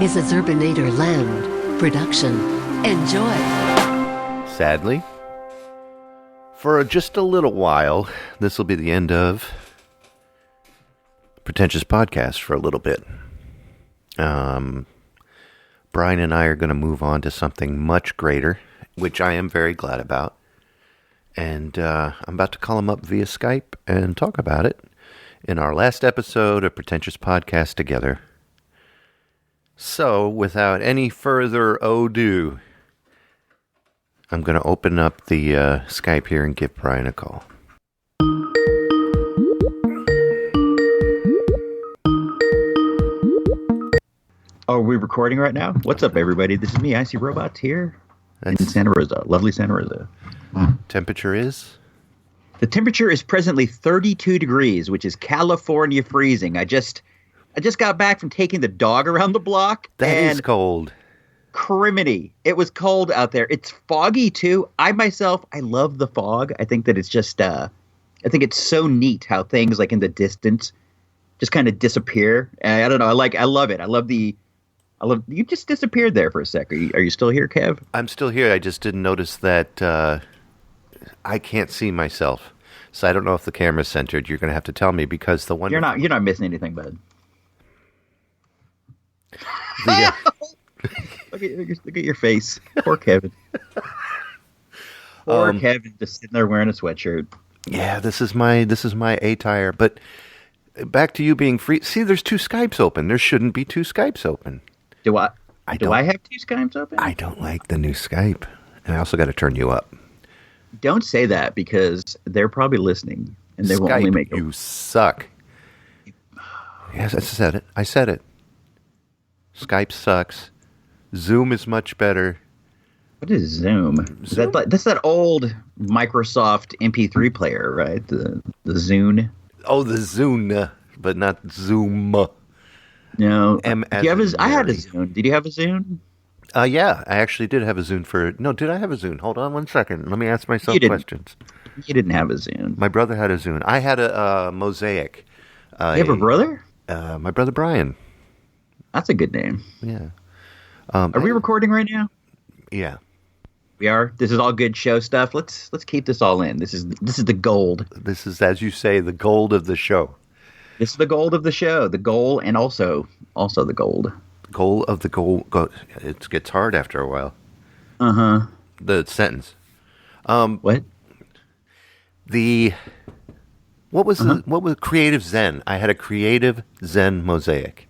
is a Zerbinator Land production. Enjoy. Sadly, for just a little while, this will be the end of Pretentious Podcast for a little bit. Brian and I are going to move on to something much greater, which I am very glad about. And I'm about to call him up via Skype and talk about it in our last episode of Pretentious Podcast together. So, without any further ado, I'm going to open up the Skype here and give Brian a call. Oh, are we recording right now? What's up, everybody? This is me, Isee Robots, here in Santa Rosa. Lovely Santa Rosa. Temperature is? The temperature is presently 32 degrees, which is California freezing. I just got back from taking the dog around the block. That is cold. Criminy. It was cold out there. It's foggy, too. I love the fog. I think that it's just, I think it's so neat how things, like, in the distance just kind of disappear. I don't know. I love it. You just disappeared there for a sec. Are you still here, Kev? I'm still here. I just didn't notice that I can't see myself. So I don't know if the camera's centered. You're going to have to tell me because the one... You're not missing anything, bud. Look at your face. Poor Kevin. Poor Kevin just sitting there wearing a sweatshirt. Yeah, this is my attire. But back to you being free. See, there's two Skypes open. There shouldn't be two Skypes open. Do I have two Skypes open? I don't like the new Skype. And I also got to turn you up. Don't say that because they're probably listening and they Skype, will only make it. You suck. Yes, I said it. Skype sucks. Zoom is much better. What is Zoom? That's that old Microsoft MP3 player, right? The Zune. Oh, the Zune, but not Zoom. No. I had a Zune. Did you have a Zune? Yeah, I actually did have a Zune No, did I have a Zune? Hold on 1 second. Let me ask myself questions. You didn't have a Zune. My brother had a Zune. I had a Mosaic. You have a brother? My brother Brian. That's a good name. Yeah. Are we recording right now? Yeah. We are. This is all good show stuff. Let's keep this all in. This is the gold. This is, as you say, the gold of the show. This is the gold of the show. The goal and also the gold. Goal of the goal. It gets hard after a while. Uh-huh. The sentence. What? What was Creative Zen? I had a Creative Zen Mosaic.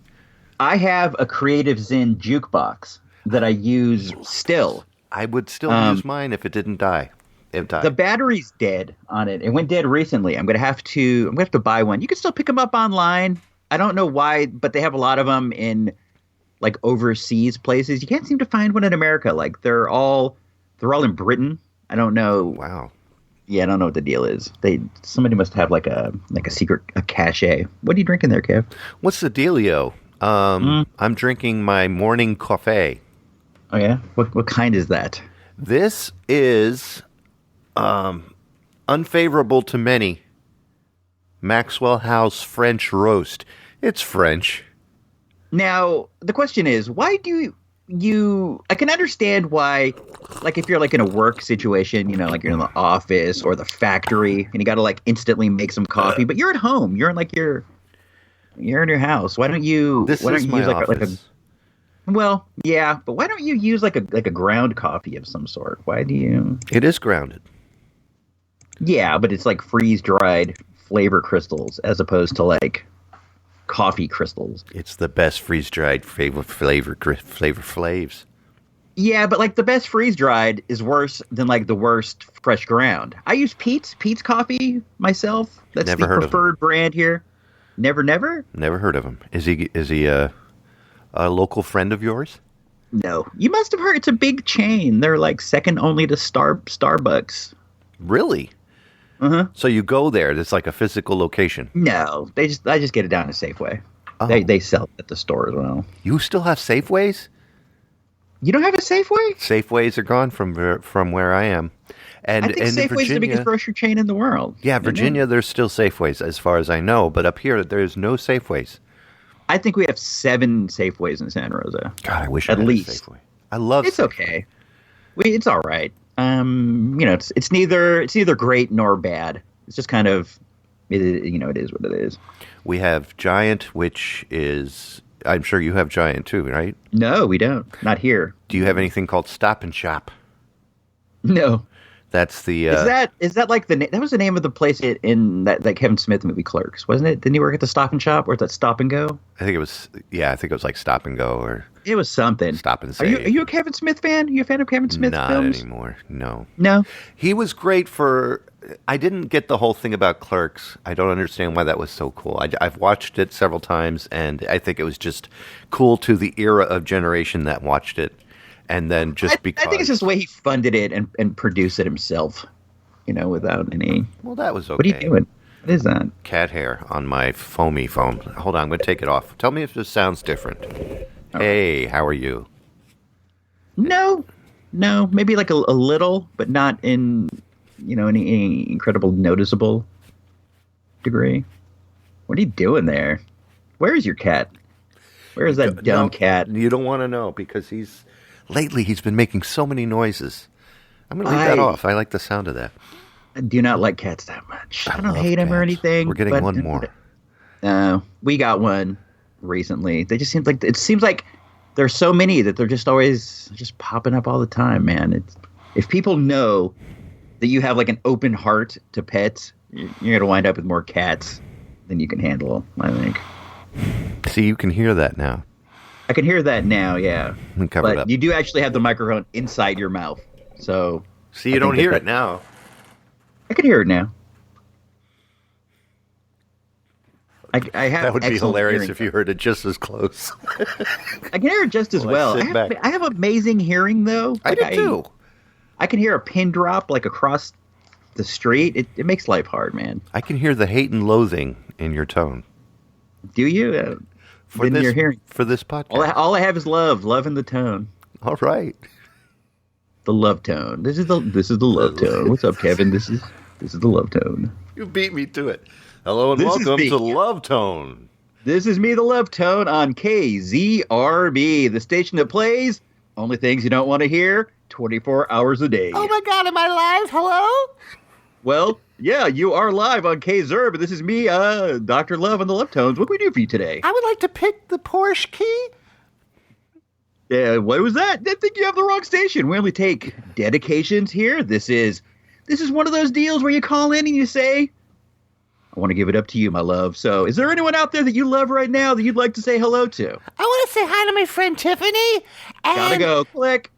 I have a Creative Zen jukebox that I use still. I would still use mine if it didn't die. It died. The battery's dead on it. It went dead recently. I'm gonna have to buy one. You can still pick them up online. I don't know why, but they have a lot of them in like overseas places. You can't seem to find one in America. Like they're all in Britain. I don't know. Wow. Yeah, I don't know what the deal is. Somebody must have like a secret cachet. What are you drinking there, Kev? What's the dealio? I'm drinking my morning coffee. Oh yeah? What kind is that? This is unfavorable to many. Maxwell House French Roast. It's French. Now, the question is, why do you I can understand why, like if you're like in a work situation, you know, like you're in the office or the factory and you got to like instantly make some coffee, but you're at home. You're in like you're in your house. Why don't you use like a well, yeah, but why don't you use like a ground coffee of some sort? Why do you? It is grounded. Yeah, but it's like freeze-dried flavor crystals as opposed to like coffee crystals. It's the best freeze-dried flavor flavs. Yeah, but like the best freeze-dried is worse than like the worst fresh ground. I use Pete's coffee myself. That's the preferred brand here. Never? Never heard of him. Is he a local friend of yours? No. You must have heard. It's a big chain. They're like second only to Starbucks. Really? Uh-huh. So you go there. It's like a physical location. No. I just get it down at Safeway. Oh. They sell it at the store as well. You still have Safeways? You don't have a Safeway? Safeways are gone from where I am. And I think Safeway is the biggest grocery chain in the world. Yeah, Virginia, there's still Safeways as far as I know. But up here, there's no Safeways. I think we have 7 Safeways in Santa Rosa. God, I wish at I had least. a Safeway. I love It's Safeway. okay. It's all right. It's neither great nor bad. It's just kind of, it is what it is. We have Giant, which is, I'm sure you have Giant too, right? No, we don't. Not here. Do you have anything called Stop and Shop? No. That's the. Is that like that was the name of the place in that Kevin Smith movie Clerks, wasn't it? Didn't he work at the Stop and Shop, or is that Stop and Go? I think it was. Yeah, I think it was like Stop and Go or It was something. Stop and Are Save. you a Kevin Smith fan? Are you a fan of Kevin Smith Not films? anymore. No. No. He was great for. I didn't get the whole thing about Clerks. I don't understand why that was so cool. I've watched it several times, and I think it was just cool to the era of generation that watched it. And then just because I think it's just the way he funded it and produced it himself, without any. Well, that was okay. What are you doing? What is that? Cat hair on my foamy phone. Hold on, I'm going to take it off. Tell me if this sounds different. Hey, how are you? No, maybe like a little, but not in any incredible noticeable degree. What are you doing there? Where is your cat? Where is that dumb cat? You don't want to know because lately he's been making so many noises. I'm going to leave that off. I like the sound of that. I do not like cats that much. I don't love hate him or cats. anything. We're getting one more. We got one recently. They just it seems like there's so many that they're just always just popping up all the time, man. If people know that you have like an open heart to pets, you're going to wind up with more cats than you can handle, I think. See, you can hear that now. I can hear that now, yeah. Cover it but up. you do actually have the microphone inside your mouth. So See, you don't hear it now. I can hear it now. I have That would be excellent hilarious hearing. if you heard it just as close. I can hear it just as well. sit back. I have amazing hearing, though. I do too. I can hear a pin drop like across the street. It makes life hard, man. I can hear the hate and loathing in your tone. Do you? For Then this, you're hearing. for this podcast. All I have is love in the tone. All right. The love tone. This is the love tone. What's up, Kevin? This is the love tone. You beat me to it. Hello and This is welcome me. to Love Tone. This is me, the love tone, on KZRB, the station that plays only things you don't want to hear 24 hours a day. Oh my God, am I live? Hello? Well, yeah, you are live on KZRB, but this is me, Dr. Love on the love tones. What can we do for you today? I would like to pick the Porsche key. Yeah, what was that? I think you have the wrong station. We only take dedications here. This is one of those deals where you call in and you say, I want to give it up to you, my love. So is there anyone out there that you love right now that you'd like to say hello to? I want to say hi to my friend Tiffany. Gotta go. Click.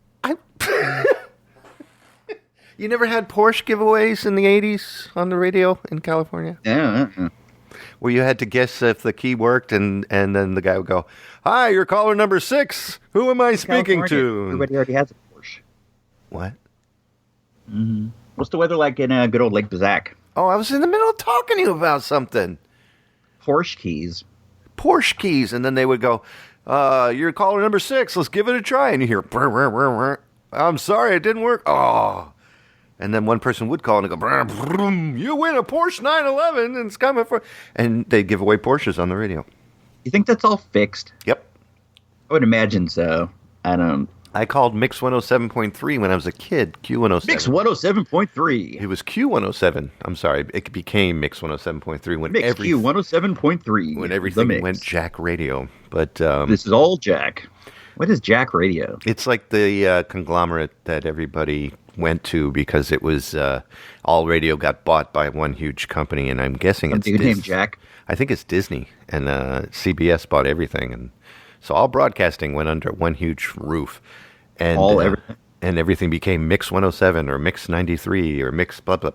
You never had Porsche giveaways in the 80s on the radio in California? Yeah. Where you had to guess if the key worked and then the guy would go, hi, you're caller number 6. Who am I speaking to? Everybody already has a Porsche. What? What's the weather like in good old Lake Bazak? Oh, I was in the middle of talking to you about something. Porsche keys. Porsche keys. And then they would go, you're caller number 6. Let's give it a try. And you hear, brr, brr, brr, brr. I'm sorry, it didn't work. Oh. And then one person would call and go, brr, brr, you win a Porsche 911 and it's coming for... And they'd give away Porsches on the radio. You think that's all fixed? Yep. I would imagine so. I don't. I called Mix 107.3 when I was a kid, Q107. Mix 107.3. It was Q107. I'm sorry. It became Mix 107.3 when Mix Q 107.3. when The everything mix. went Jack Radio. But This is all Jack. What is Jack Radio? it's like the conglomerate that everybody went to because it was all radio got bought by one huge company, and I'm guessing it's Something named Jack. I think it's Disney, and CBS bought everything, and so all broadcasting went under one huge roof, and Everything. and everything became Mix 107 or Mix 93 or Mix blah blah.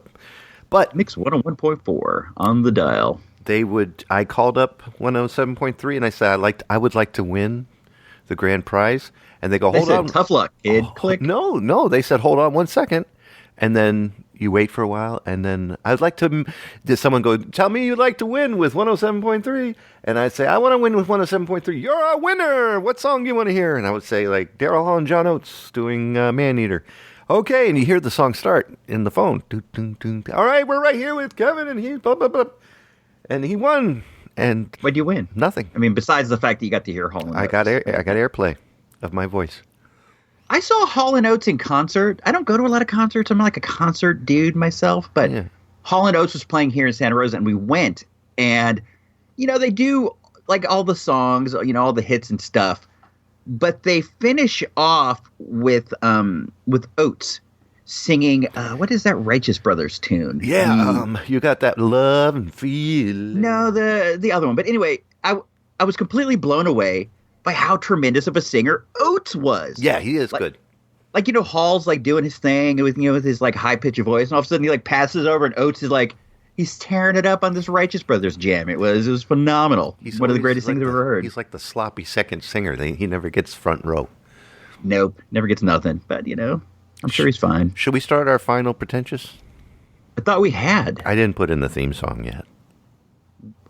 But Mix 101.4 on the dial. I called up 107.3 and I said I would like to win the grand prize, and they go, They hold said, on. tough luck, kid. Click. No, they said, hold on 1 second. And then you wait for a while, and then I'd like to, did someone go, tell me you'd like to win with 107.3? And I'd say, I want to win with 107.3. You're a winner. What song do you want to hear? And I would say, like, Daryl Hall and John Oates doing Man Eater. Okay, and you hear the song start in the phone. Doo, doo, doo. All right, we're right here with Kevin, and he, blah, blah, blah. And he won. And What'd you win? nothing. I mean, besides the fact that you got to hear Hall & Oates. I got airplay of my voice. I saw Hall & Oates in concert. I don't go to a lot of concerts. I'm not like a concert dude myself, but Yeah. Hall & Oates was playing here in Santa Rosa, and we went. And, they do like all the songs, all the hits and stuff. But they finish off with Oates singing, what is that Righteous Brothers tune? Yeah, you got that love and feel. No, the other one. But anyway, I was completely blown away by how tremendous of a singer Oates was. Yeah, he is good. Like, Hall's like doing his thing with his like high pitched voice, and all of a sudden he like passes over, and Oates is like he's tearing it up on this Righteous Brothers jam. It was phenomenal. He's one of the always greatest like things I've ever heard. He's like the sloppy second singer. He never gets front row. Nope, never gets nothing. But I'm sure he's fine. Should we start our final pretentious? I thought we had. I didn't put in the theme song yet.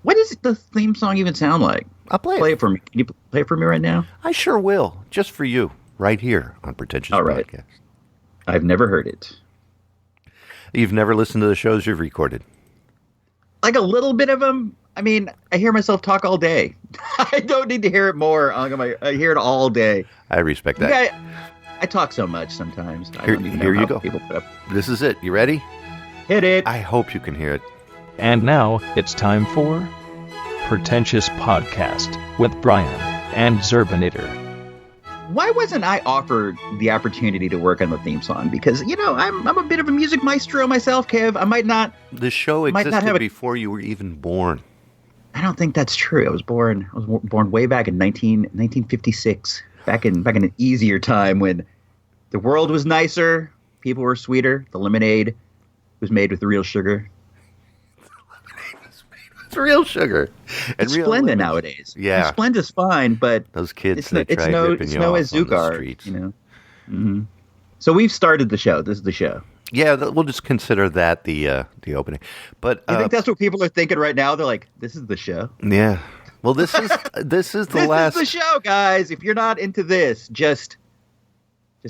What does the theme song even sound like? I'll play it for me. Can you play it for me right now? I sure will, just for you, right here on Pretentious All right. Podcast. I've never heard it. You've never listened to the shows you've recorded? Like a little bit of them. I mean, I hear myself talk all day. I don't need to hear it more. I hear it all day. I respect that. I talk so much sometimes. I Here, don't even here know you how go. people put up. This is it. You ready? Hit it. I hope you can hear it. And now it's time for Pretentious Podcast with Brian and Zerbinator. Why wasn't I offered the opportunity to work on the theme song? Because, I'm a bit of a music maestro myself, Kev. I might not. The show Might not existed have a- before you were even born. I don't think that's true. I was born way back in 1956. Back in an easier time when the world was nicer, people were sweeter, the lemonade was made with real sugar. It's real sugar. And It's real Splenda lemons. nowadays. Yeah. Splenda's fine, but Those kids, it's they try ripping you off on the Azucar, streets. Mm-hmm. So we've started the show. This is the show. Yeah, we'll just consider that the opening. But You think that's what people are thinking right now? They're like, "This is the show." yeah. Well, this is this is the This last. is the show, guys. If you're not into this, just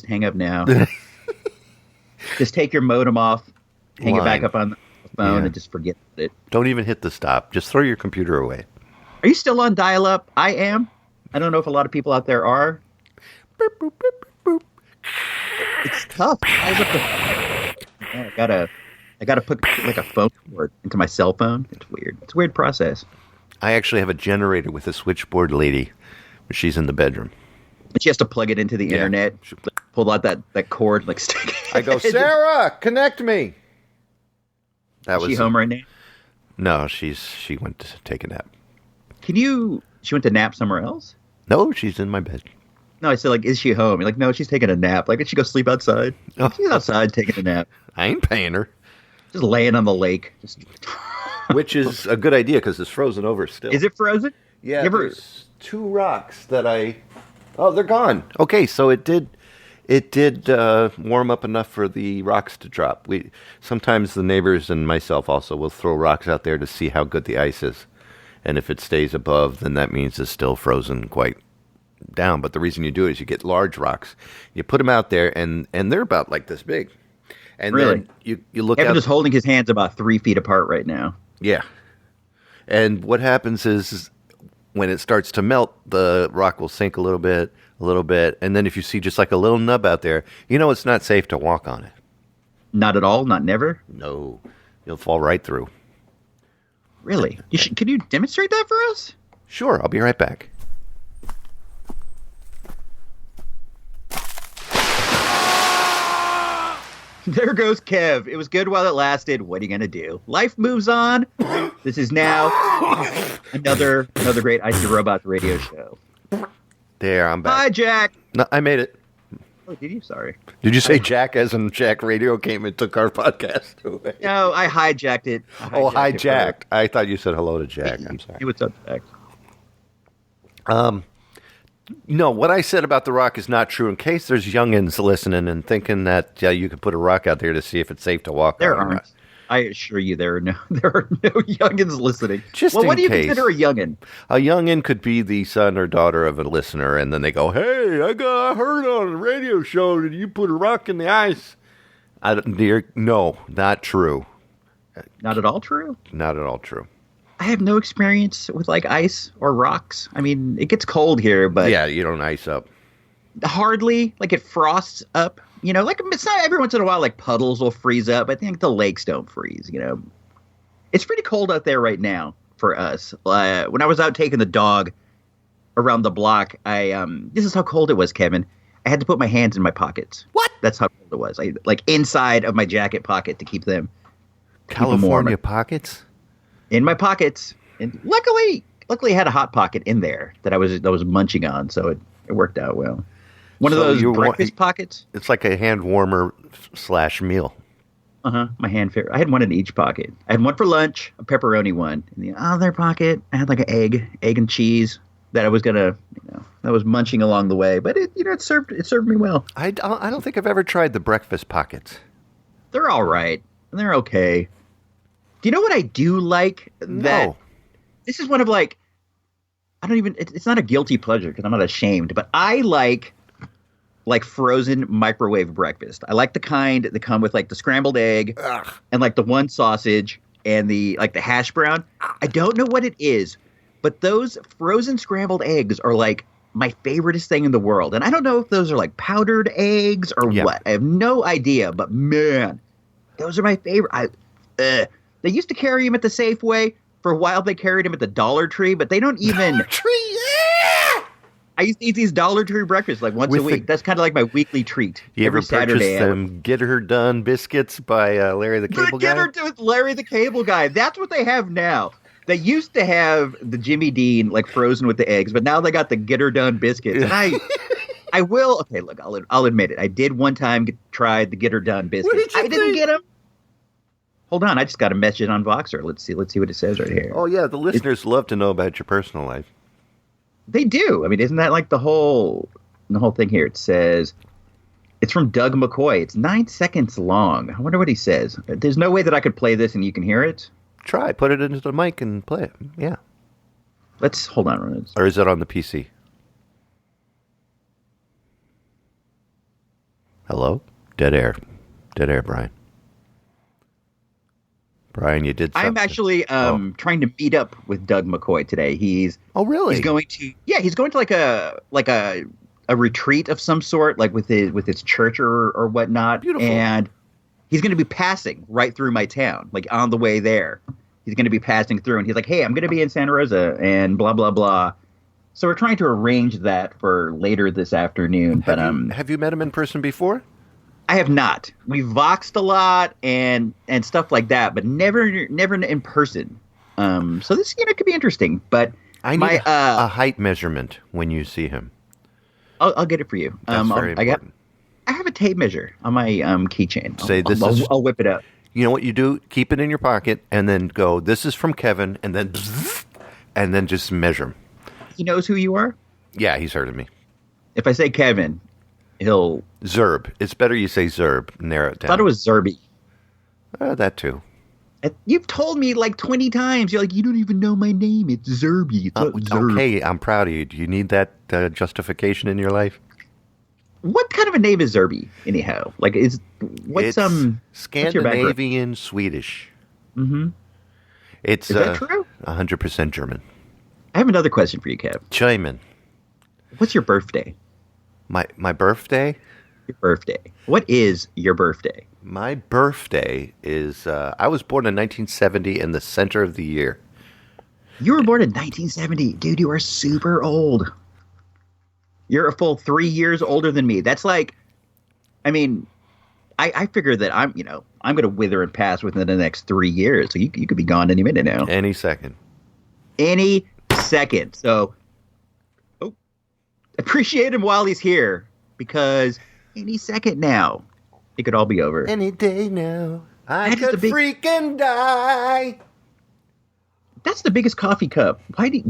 hang up now. Just take your modem off, hang it back Line. up on the phone, Yeah. and just forget it. Don't even hit the stop. Just throw your computer away. Are you still on dial-up? I am. I don't know if a lot of people out there are. Boop, boop, boop, boop, boop. It's tough. I gotta put like a phone cord into my cell phone. It's weird. It's a weird process. I actually have a generator with a switchboard lady. She's in the bedroom. But she has to plug it into the Yeah. internet. Pull out that cord, like stick it. I go, Sarah, connect me. That Is was she home right now? No, she went to take a nap. She went to nap somewhere else? No, she's in my bed. No, I said, like, is she home? You're like, no, she's taking a nap. Like, did she go sleep outside? Oh. She's outside taking a nap. I ain't paying her, Just laying on the lake. which is a good idea because it's frozen over still. Is it frozen? Yeah, You ever- there's two rocks that Oh, they're gone. Okay, so it did warm up enough for the rocks to drop. Sometimes the neighbors and myself also will throw rocks out there to see how good the ice is, and if it stays above, then that means it's still frozen quite down. But the reason you do it is you get large rocks, you put them out there, and they're about like this big, and Really? then you look Evan out. is holding his hands about 3 feet apart right now. Yeah. And what happens is when it starts to melt, the rock will sink a little bit. And then if you see just like a little nub out there, it's not safe to walk on it. Not at all? Not never? No, you'll fall right through. Really? Can you demonstrate that for us? Sure, I'll be right back. There goes Kev. It was good while it lasted. What are you going to do? Life moves on. This is now another great Isee Robots radio show. There, I'm back. Hi, Jack. No, I made it. Oh, did you? Sorry. Did you say Jack as in Jack Radio came and took our podcast away? No, I hijacked it. Hijacked. I thought you said hello to Jack. I'm sorry. Hey, what's up, Jack? No, what I said about the rock is not true. In case there's youngins listening and thinking that you could put a rock out there to see if it's safe to walk There on. aren't. I assure you, there are no youngins listening. Just well, what in do you case. consider a youngin? A youngin could be the son or daughter of a listener, and then they go, "Hey, I heard on a radio show that you put a rock in the ice." No, not true. Not at all true. Not at all true. I have no experience with like ice or rocks. I mean, it gets cold here, but Yeah, you don't ice up. hardly. Like it frosts up. You know, like it's not every once in a while. Like puddles will freeze up. I think the lakes don't freeze. You know, it's pretty cold out there right now for us. When I was out taking the dog around the block, this is how cold it was, Kevin. I had to put my hands in my pockets. What? That's how cold it was. I like inside of my jacket pocket to keep them California pockets? in my pockets. And luckily I had a hot pocket in there that I was munching on, so it worked out well. One of So those breakfast pockets. It's like a hand warmer / meal. My hand favorite. I had one in each pocket. I had one for lunch, a pepperoni one. In the other pocket, I had like an egg and cheese that I was gonna, I was munching along the way. But it served me well. I don't think I've ever tried the breakfast pockets. They're all right. They're okay. Do you know what I do like? No. This is one of like, it's not a guilty pleasure because I'm not ashamed, but I like frozen microwave breakfast. I like the kind that come with like the scrambled egg and like the one sausage and the hash brown. I don't know what it is, but those frozen scrambled eggs are like my favoriteest thing in the world. And I don't know if those are like powdered eggs or what. I have no idea, but man, those are my favorite. They used to carry them at the Safeway. For a while, they carried them at the Dollar Tree, but they don't even. Dollar Tree, yeah! I used to eat these Dollar Tree breakfasts like once a week. That's kind of like my weekly treat. You every ever Saturday. purchased them Get Her Done biscuits by Larry the Cable Guy? Get Her Done with Larry the Cable Guy. That's what they have now. They used to have the Jimmy Dean like frozen with the eggs, but now they got the Get Her Done biscuits. And I will. Okay, look, I'll admit it. I did one time try the Get Her Done biscuits. I didn't get them. Hold on, I just got a message on Voxer. Let's see what it says right here. Oh yeah, the listeners love to know about your personal life. They do. I mean, isn't that like the whole thing here? It says it's from Doug McCoy. It's 9 seconds long. I wonder what he says. There's no way that I could play this and you can hear it. Try, put it into the mic and play it. Yeah. Let's hold on. Or is it on the PC? Hello? Dead air, Brian. Brian, you did something. I'm actually trying to meet up with Doug McCoy today. Oh, really? He's going to like a retreat of some sort, like with his church or whatnot. Beautiful. And he's going to be passing right through my town, like on the way there. He's going to be passing through, and he's like, "Hey, I'm going to be in Santa Rosa," and blah blah blah. So we're trying to arrange that for later this afternoon. Have you met him in person before? I have not. We've voxed a lot and stuff like that, but never in person. So this could be interesting. But I need a height measurement when you see him. I'll get it for you. That's very important. I have a tape measure on my keychain. I'll whip it out. You know what you do? Keep it in your pocket and then go, "This is from Kevin," and then just measure him. He knows who you are? Yeah, he's heard of me. If I say Kevin, he'll... Zerb. It's better you say Zerb. Narrow it down. I thought it was Zerby. That too. You've told me like 20 times. You're like, you don't even know my name. It's Zerby. It's not Zerb. Okay, I'm proud of you. Do you need that justification in your life? What kind of a name is Zerby, anyhow? Like, what's Scandinavian Swedish. Mm-hmm. Is that true? 100% German. I have another question for you, Kev. Chime in. What's your birthday? My birthday? Your birthday. What is your birthday? My birthday is, I was born in 1970 in the center of the year. You were born in 1970. Dude, you are super old. You're a full 3 years older than me. That's like, I mean, I figure that I'm going to wither and pass within the next 3 years. So you could be gone any minute now. Any second. Any second. So, appreciate him while he's here, because any second now, it could all be over. Any day now, I could freaking die. That's the biggest coffee cup.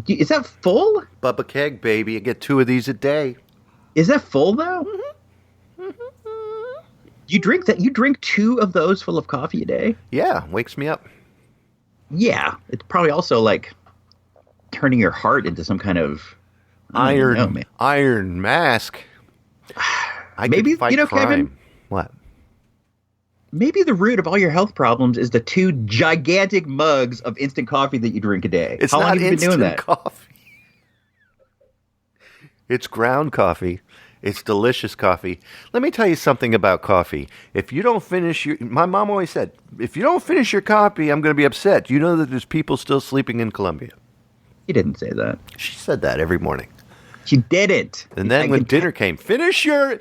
Is that full? Bubba Keg, baby. I get 2 of these a day. Is that full, though? You drink that? You drink 2 of those full of coffee a day? Yeah, wakes me up. Yeah, it's probably also like turning your heart into some kind of iron mask. Maybe, fight crime. Kevin. What? maybe the root of all your health problems is the 2 gigantic mugs of instant coffee that you drink a day. It's How long not have you been instant doing that? coffee. It's ground coffee. It's delicious coffee. Let me tell you something about coffee. If you don't finish my mom always said, if you don't finish your coffee, I'm going to be upset. You know that there's people still sleeping in Colombia. He didn't say that. She said that every morning. She didn't. And then when dinner came, finish your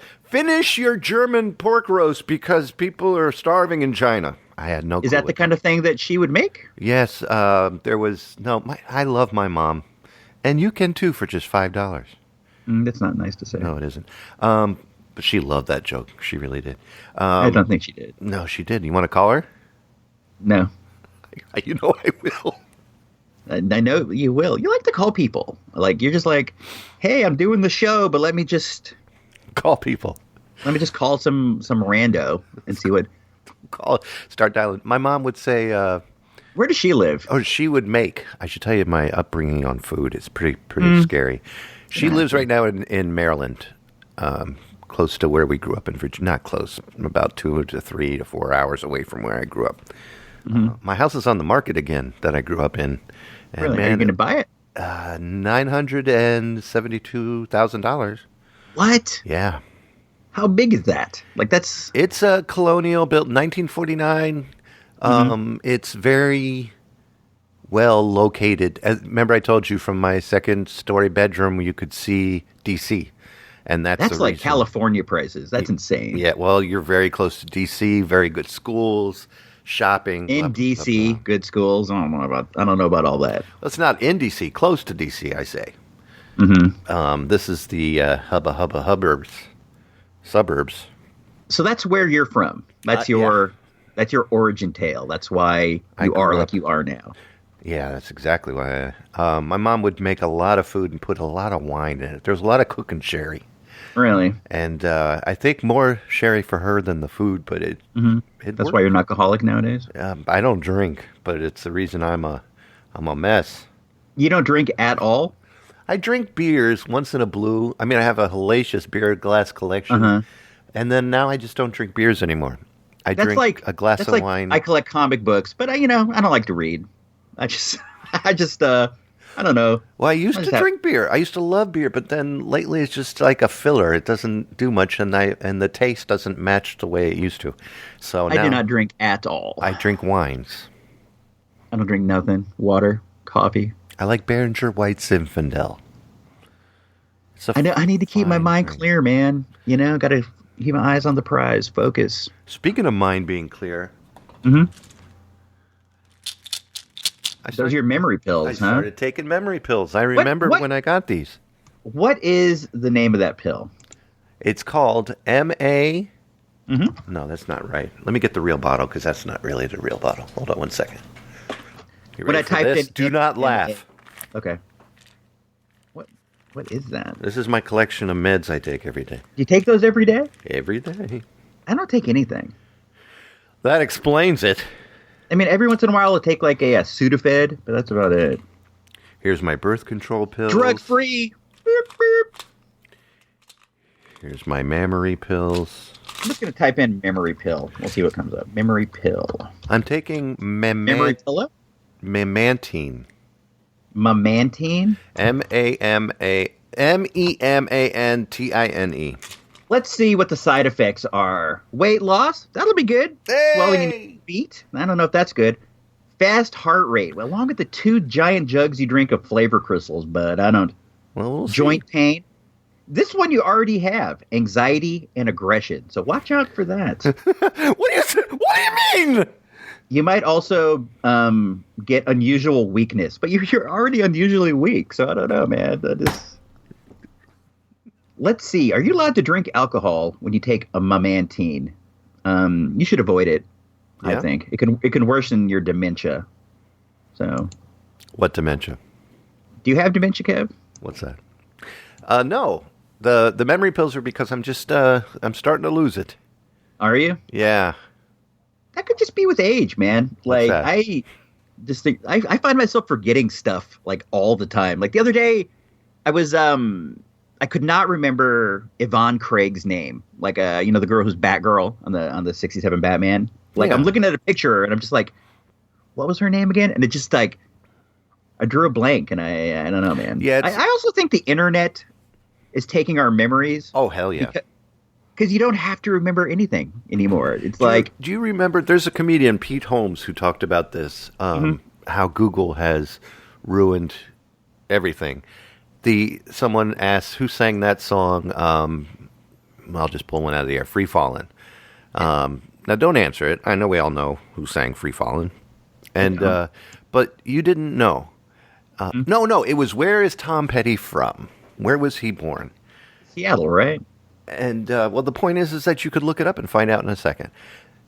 German pork roast because people are starving in China. I had no clue. Is that the kind of thing that she would make? Yes, there was I love my mom. And you can too for just $5. That's not nice to say. No, it isn't. But she loved that joke. She really did. I don't think she did. No, she did. You want to call her? No. You know I will. I know you will. You like to call people. Like, you're just like, hey, I'm doing the show, but let me just Call people. call some rando and see what. Start dialing. My mom would say, Where does she live? oh, she would make. I should tell you my upbringing on food. It's pretty scary. She lives right now in Maryland, close to where we grew up in Virginia. Not close, about 2 to 3 to 4 hours away from where I grew up. My house is on the market again that I grew up in. And Really? Are you going to buy it? $972,000. What? Yeah. How big is that? Like, that's. It's a colonial built 1949. It's very well located. Remember I told you from my second story bedroom you could see D.C. And that's the like reason. California prices. That's insane. Yeah, well, you're very close to D.C., very good schools, shopping. In blah, blah, D.C., blah, blah. good schools. I don't know about all that. Well, it's not in D.C., close to D.C., I say. This is the suburbs. So that's where you're from. That's your origin tale. That's why you are like you are now. Yeah, that's exactly why. My mom would make a lot of food and put a lot of wine in it. There's a lot of cooking sherry. Really? And I think more sherry for her than the food, but it That's worked. why you're an alcoholic nowadays? I don't drink, but it's the reason I'm a mess. You don't drink at all? I drink beers once in a blue. I mean, I have a hellacious beer glass collection, and then now I just don't drink beers anymore. I drink a glass of wine. I collect comic books, but I don't like to read. I don't know. Well, I used to drink beer. I used to love beer, but then lately it's just like a filler. It doesn't do much, and the taste doesn't match the way it used to. So I now do not drink at all. I drink wines. I don't drink nothing. Water, coffee. I like Behringer White Zinfandel. I need to keep my mind drink. clear, man. Got to keep my eyes on the prize. Focus. Speaking of mind being clear, Those are your memory pills, I started taking memory pills. I remember what? when I got these. What is the name of that pill? It's called MA. No, that's not right. Let me get the real bottle because that's not really the real bottle. Hold on one second. You When ready I for typed this? in Do not MA. laugh. Okay. What is that? This is my collection of meds I take every day. Do you take those every day? Every day. I don't take anything. That explains it. I mean, every once in a while I'll take like a Sudafed, but that's about it. Here's my birth control pills. Drug-free. Beep, beep. Here's my memory pills. I'm just going to type in memory pill. We'll see what comes up. Memory pill. I'm taking Memory pillow? memantine. Memantine? MEMANTINE. Let's see what the side effects are. Weight loss? That'll be good. Hey! Swelling in your feet? I don't know if that's good. Fast heart rate. Well, along with the 2 giant jugs you drink of flavor crystals, but I don't. Well, we'll see. Joint pain. This one you already have. Anxiety and aggression. So watch out for that. What do you mean? You might also get unusual weakness, but you're already unusually weak, so I don't know, man. Let's see. Are you allowed to drink alcohol when you take a memantine? You should avoid it. Yeah? I think it can worsen your dementia. So, What dementia? do you have dementia, Kev? What's that? No. The memory pills are because I'm just I'm starting to lose it. Are you? Yeah. That could just be with age, man. Like that? I just think I find myself forgetting stuff like all the time. Like the other day, I was I could not remember Yvonne Craig's name. Like the girl who's Batgirl on the '67 Batman. Like, Yeah. I'm looking at a picture and I'm just like, what was her name again? And it just like, I drew a blank and I don't know, man. Yeah, I also think the internet is taking our memories. Oh, hell yeah. Because you don't have to remember anything anymore. It's like, Do you remember, there's a comedian, Pete Holmes, who talked about this, how Google has ruined everything. Someone asked, who sang that song? I'll just pull one out of the air, Free Fallin'. Now, don't answer it. I know we all know who sang Free Fallin'. And, but you didn't know. No, it was, where is Tom Petty from? Where was he born? Seattle, right? And, well, the point is that you could look it up and find out in a second.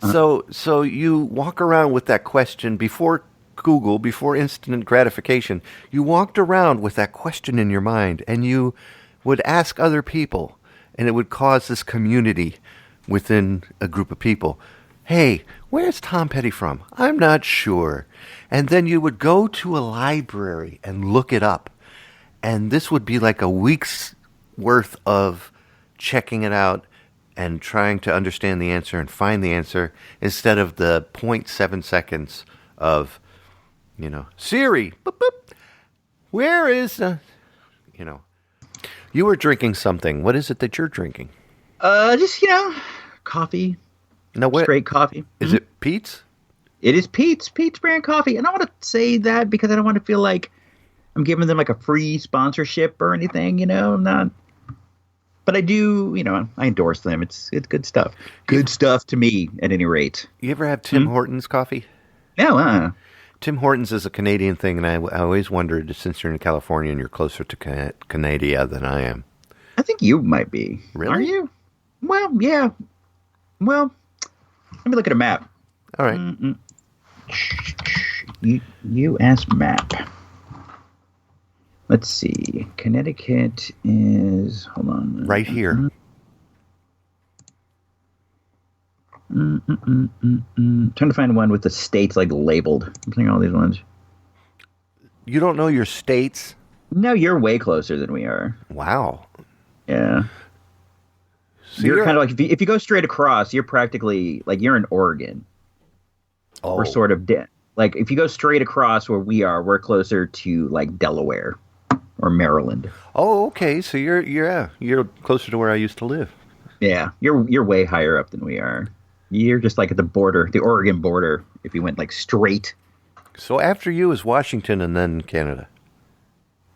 So you walk around with that question before Google, before instant gratification. You walked around with that question in your mind, and you would ask other people, and it would cause this community within a group of people. Hey, where's Tom Petty from? I'm not sure. And then you would go to a library and look it up. And this would be like a week's worth of checking it out and trying to understand the answer and find the answer instead of the 0.7 seconds of, Siri, boop, boop, where is, you were drinking something. What is it that you're drinking? Just, coffee. No, what? Straight coffee. Is it Pete's? It is Pete's brand coffee. And I want to say that because I don't want to feel like I'm giving them like a free sponsorship or anything, I'm not. But I do, I endorse them. It's good stuff. Good stuff to me, at any rate. You ever have Tim Hortons coffee? No, Tim Hortons is a Canadian thing, and I always wondered, since you're in California and you're closer to Canada than I am. I think you might be. Really? Are you? Well, yeah. Well, let me look at a map. All right. U.S. map. Let's see. Connecticut is, hold on. Right here. Trying to find one with the states like labeled. I'm seeing all these ones. You don't know your states? No, you're way closer than we are. Wow. Yeah. So You're kind of like, if you go straight across, you're practically, like, you're in Oregon. Oh. We're sort of, like, if you go straight across where we are, we're closer to, like, Delaware or Maryland. Oh, okay. So you're closer to where I used to live. Yeah, you're way higher up than we are. You're just like at the border, the Oregon border, if you went like straight. So after you is Washington and then Canada.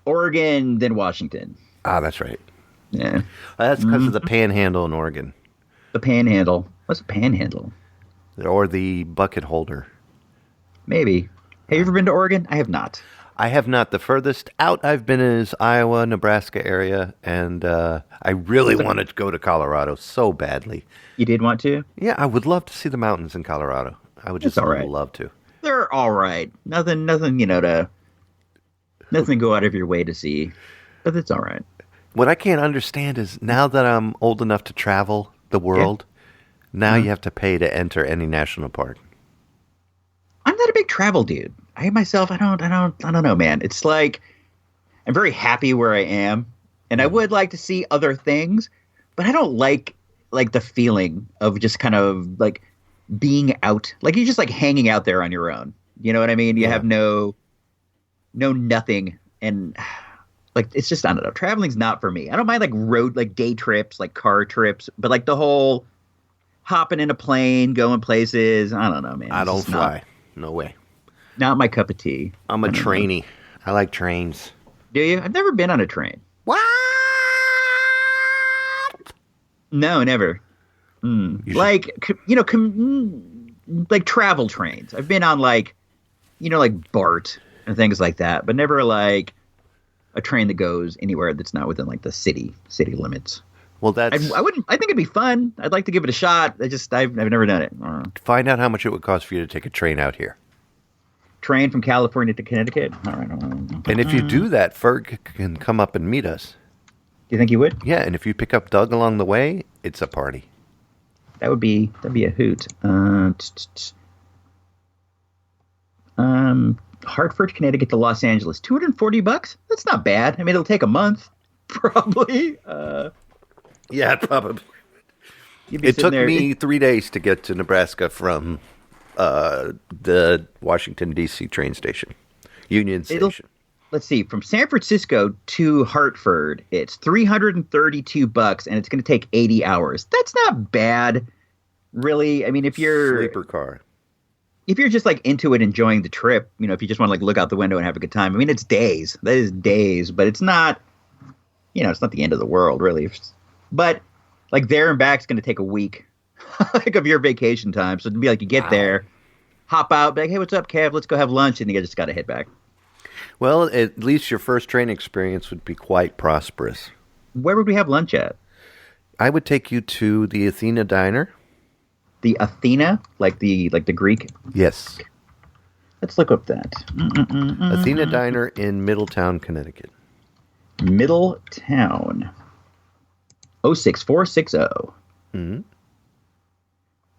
Oregon, then Washington. Ah, that's right. Yeah. That's because of the panhandle in Oregon. The panhandle. What's a panhandle? Or the bucket holder. Maybe. Have you ever been to Oregon? I have not. I have not. The furthest out I've been is Iowa, Nebraska area, and I really wanted to go to Colorado so badly. You did want to? Yeah, I would love to see the mountains in Colorado. I would just all right. love to. They're all right. Nothing, nothing to go out of your way to see. But it's all right. What I can't understand is now that I'm old enough to travel the world, now you have to pay to enter any national park. I'm not a big travel dude. I myself, I don't know, man. It's like I'm very happy where I am, and I would like to see other things, but I don't like the feeling of just kind of like being out, like you're just like hanging out there on your own. You know what I mean? You have no nothing, and like it's just, I don't know. Traveling's not for me. I don't mind like road, like day trips, like car trips, but like the whole hopping in a plane, going places. I don't know, man. I don't It's fly. No way. Not my cup of tea. I'm a trainee. I like trains. Do you? I've never been on a train. What? No, never. Like, like travel trains. I've been on like BART and things like that, but never like a train that goes anywhere that's not within like the city limits. Well, that's. I wouldn't. I think it'd be fun. I'd like to give it a shot. I've never done it. Find out how much it would cost for you to take a train out here. Train from California to Connecticut. All right. And if you do that, Ferg can come up and meet us. Do you think you would? Yeah, and if you pick up Doug along the way, it's a party. That'd be a hoot. Hartford, Connecticut to Los Angeles, $240. That's not bad. I mean, it'll take a month, probably. Yeah, probably. You'd be It sitting took there- me 3 days to get to Nebraska from the Washington, D.C. train station. Union Station. Let's see, from San Francisco to Hartford, it's $332, and it's going to take 80 hours. That's not bad, really. I mean, if you're Sleeper car. If you're just like into it, enjoying the trip, if you just want to like look out the window and have a good time. I mean, it's days. That is days, but it's not, it's not the end of the world, really. But like there and back is going to take a week, like of your vacation time. So it'd be like you get there, hop out, be like, hey, what's up, Kev? Let's go have lunch, and you just got to head back. Well, at least your first train experience would be quite prosperous. Where would we have lunch at? I would take you to the Athena Diner. The Athena, like the Greek. Yes. Let's look up that. Athena Diner in Middletown, Connecticut. Middletown. 06460. Mm-hmm.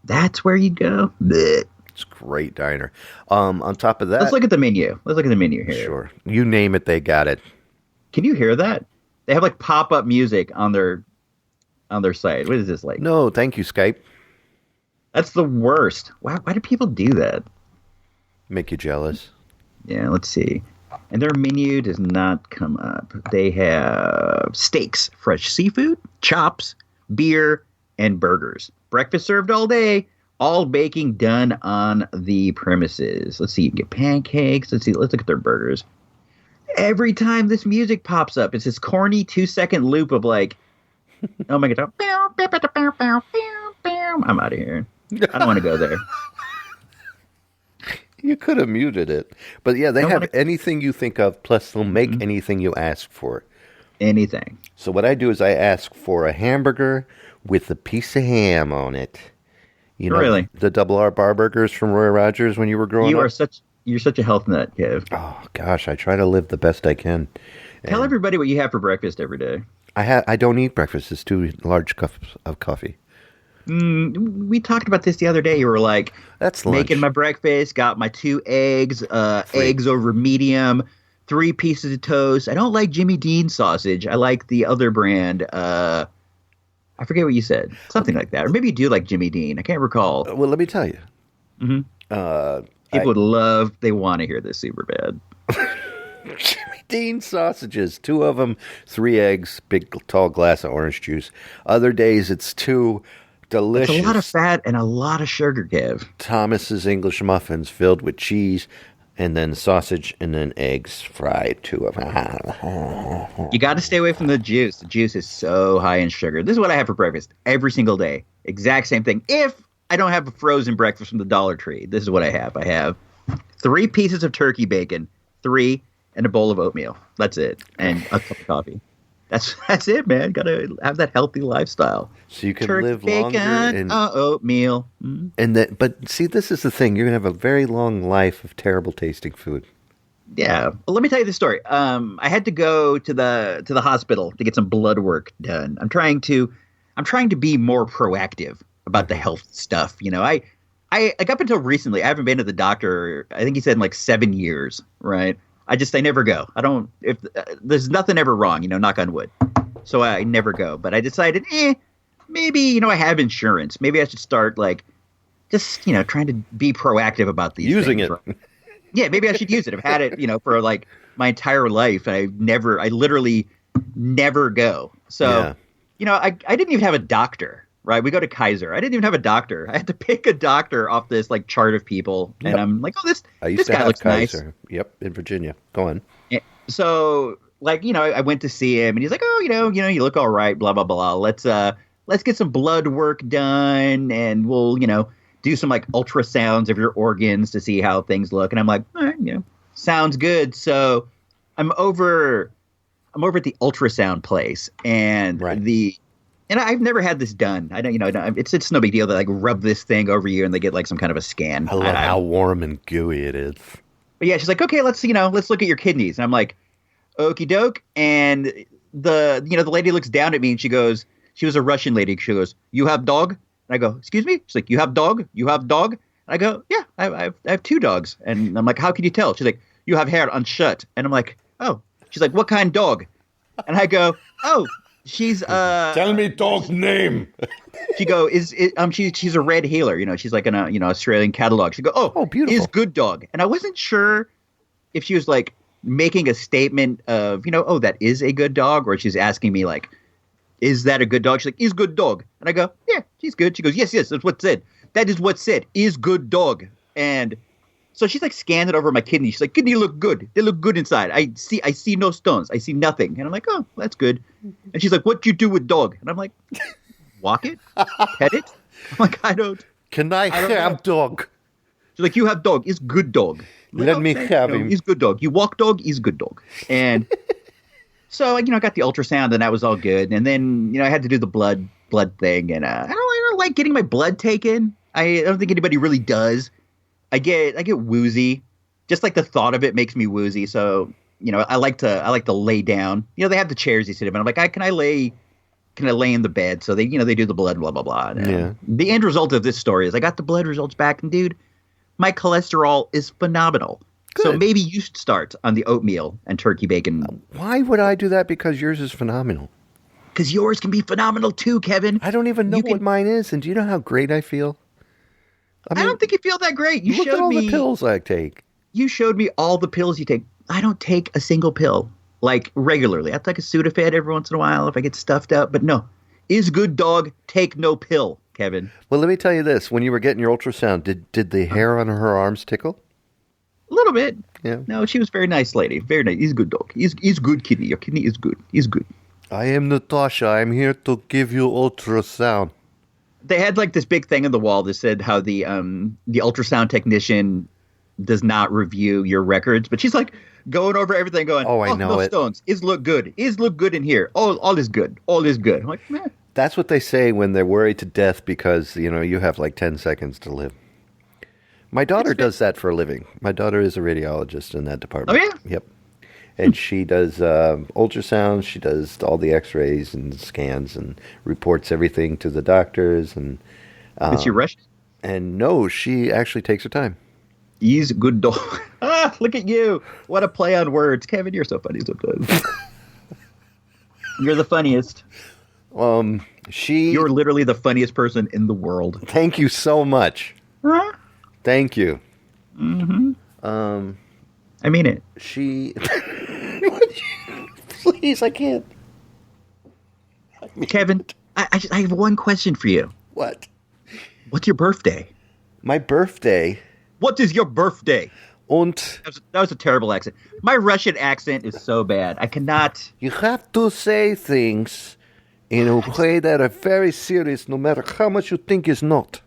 That's where you'd go? Blech. It's a great diner. On top of that... Let's look at the menu. Let's look at the menu here. Sure. You name it, they got it. Can you hear that? They have like pop-up music on their site. What is this like? No, thank you, Skype. That's the worst. Why do people do that? Make you jealous. Yeah, let's see. And their menu does not come up. They have steaks, fresh seafood, chops, beer, and burgers. Breakfast served all day. All baking done on the premises. Let's see. You can get pancakes. Let's look at their burgers. Every time this music pops up, it's this corny 2-second loop of like, oh my God. I'm out of here. I don't want to go there. You could have muted it. But yeah, they have anything you think of, plus they'll make anything you ask for. Anything. So what I do is I ask for a hamburger with a piece of ham on it. Really? The double R bar burgers from Roy Rogers when you were growing up? You're such a health nut, Kev. Oh, gosh, I try to live the best I can. Tell everybody what you have for breakfast every day. I don't eat breakfast. It's 2 large cups of coffee. We talked about this the other day. You were like, that's lunch. Making my breakfast, got my 2 eggs, eggs over medium, 3 pieces of toast. I don't like Jimmy Dean sausage. I like the other brand. I forget what you said. Something like that. Or maybe you do like Jimmy Dean. I can't recall. Well, let me tell you. Mm-hmm. People they want to hear this super bad. Jimmy Dean sausages. 2 of them, 3 eggs, big tall glass of orange juice. Other days it's 2 delicious. It's a lot of fat and a lot of sugar, Kev. Thomas's English muffins filled with cheese, and then sausage, and then eggs fried, 2 of them. You got to stay away from the juice. The juice is so high in sugar. This is what I have for breakfast every single day. Exact same thing. If I don't have a frozen breakfast from the Dollar Tree, this is what I have. I have 3 pieces of turkey bacon, 3, and a bowl of oatmeal. That's it. And a cup of coffee. That's it, man. Got to have that healthy lifestyle. So you can turkey, live bacon, longer. And oatmeal. Mm-hmm. But see, this is the thing. You're going to have a very long life of terrible tasting food. Yeah. Well, let me tell you the story. I had to go to the hospital to get some blood work done. I'm trying to be more proactive about the health stuff. I like up until recently, I haven't been to the doctor. I think he said in like 7 years, right? I never go. I don't, if there's nothing ever wrong, knock on wood. So I never go, but I decided, maybe, I have insurance. Maybe I should start like, just, trying to be proactive about these using things, it. Right? Yeah, maybe I should use it. I've had it, for like my entire life. And I literally never go. So, I didn't even have a doctor. Right, we go to Kaiser. I didn't even have a doctor. I had to pick a doctor off this like chart of people, and I'm like, "Oh, this guy looks Kaiser. nice." Yep, in Virginia. Go on. So, like, I went to see him, and he's like, "Oh, you look all right." Blah blah blah. Let's get some blood work done, and we'll do some like ultrasounds of your organs to see how things look. And I'm like, all right, sounds good. So, I'm over at the ultrasound place, and And I've never had this done. I don't, it's no big deal. They like rub this thing over you and they get like some kind of a scan. I love how warm and gooey it is. But yeah, she's like, okay, let's look at your kidneys. And I'm like, okie doke. And the lady looks down at me and she was a Russian lady. She goes, you have dog? And I go, excuse me? She's like, you have dog? You have dog? And I go, yeah, I have 2 dogs. And I'm like, how can you tell? She's like, you have hair on shirt. And I'm like, oh. She's like, what kind dog? And I go, oh. she's Tell me dog name. she go is it, she's a red healer, she's like in a Australian catalog. She go, oh, beautiful. Is good dog. And I wasn't sure if she was like making a statement of, oh, that is a good dog, or she's asking me like, is that a good dog? She's like, is good dog. And I go, yeah, she's good. She goes, yes, that's what's said. That is what's said. Is good dog. And so she's like scanning over my kidney. She's like, kidney look good. They look good inside. I see no stones. I see nothing. And I'm like, oh, that's good. And she's like, what do you do with dog? And I'm like, walk it, pet it. I'm like, I don't. Can I have dog? She's like, you have dog. It's good dog. Like, Let me have him. He's good dog. You walk dog. He's good dog. And so I got the ultrasound and that was all good. And then I had to do the blood thing. And I don't like getting my blood taken. I don't think anybody really does. I get woozy. Just like the thought of it makes me woozy. So, I like to lay down. They have the chairs you sit in. I'm like, can I lay in the bed? So they do the blood, blah, blah, blah. And, the end result of this story is I got the blood results back, and dude, my cholesterol is phenomenal. Good. So maybe you should start on the oatmeal and turkey bacon. Why would I do that? Because yours is phenomenal. Because yours can be phenomenal too, Kevin. I don't even know what mine is. And do you know how great I feel? I don't think you feel that great. You look showed at all me the pills I take. You showed me all the pills you take. I don't take a single pill, like regularly. I take a Sudafed every once in a while if I get stuffed up. But no, is good dog, take no pill, Kevin. Well, let me tell you this. When you were getting your ultrasound, did the hair on her arms tickle? A little bit. Yeah. No, she was a very nice lady. Very nice. He's a good dog. He's good kidney. Your kidney is good. He's good. I am Natasha. I'm here to give you ultrasound. They had like this big thing on the wall that said how the ultrasound technician does not review your records, but she's like going over everything, going, "Oh, I know no it. Stones is look good. Is look good in here. All is good. All is good." I'm like, man. That's what they say when they're worried to death because you have like 10 seconds to live. My daughter does that for a living. My daughter is a radiologist in that department. Oh yeah. Yep. And she does ultrasounds. She does all the X-rays and scans and reports everything to the doctors. And is she Russian? And no, she actually takes her time. He's a good dog. Look at you! What a play on words, Kevin. You're so funny sometimes. You're the funniest. You're literally the funniest person in the world. Thank you so much. Huh? Thank you. Mm-hmm. I mean it. Please, I can't. Kevin, I have one question for you. What? What's your birthday? My birthday? What is your birthday? Und that was a terrible accent. My Russian accent is so bad. I cannot. You have to say things in a way that are very serious, no matter how much you think is not.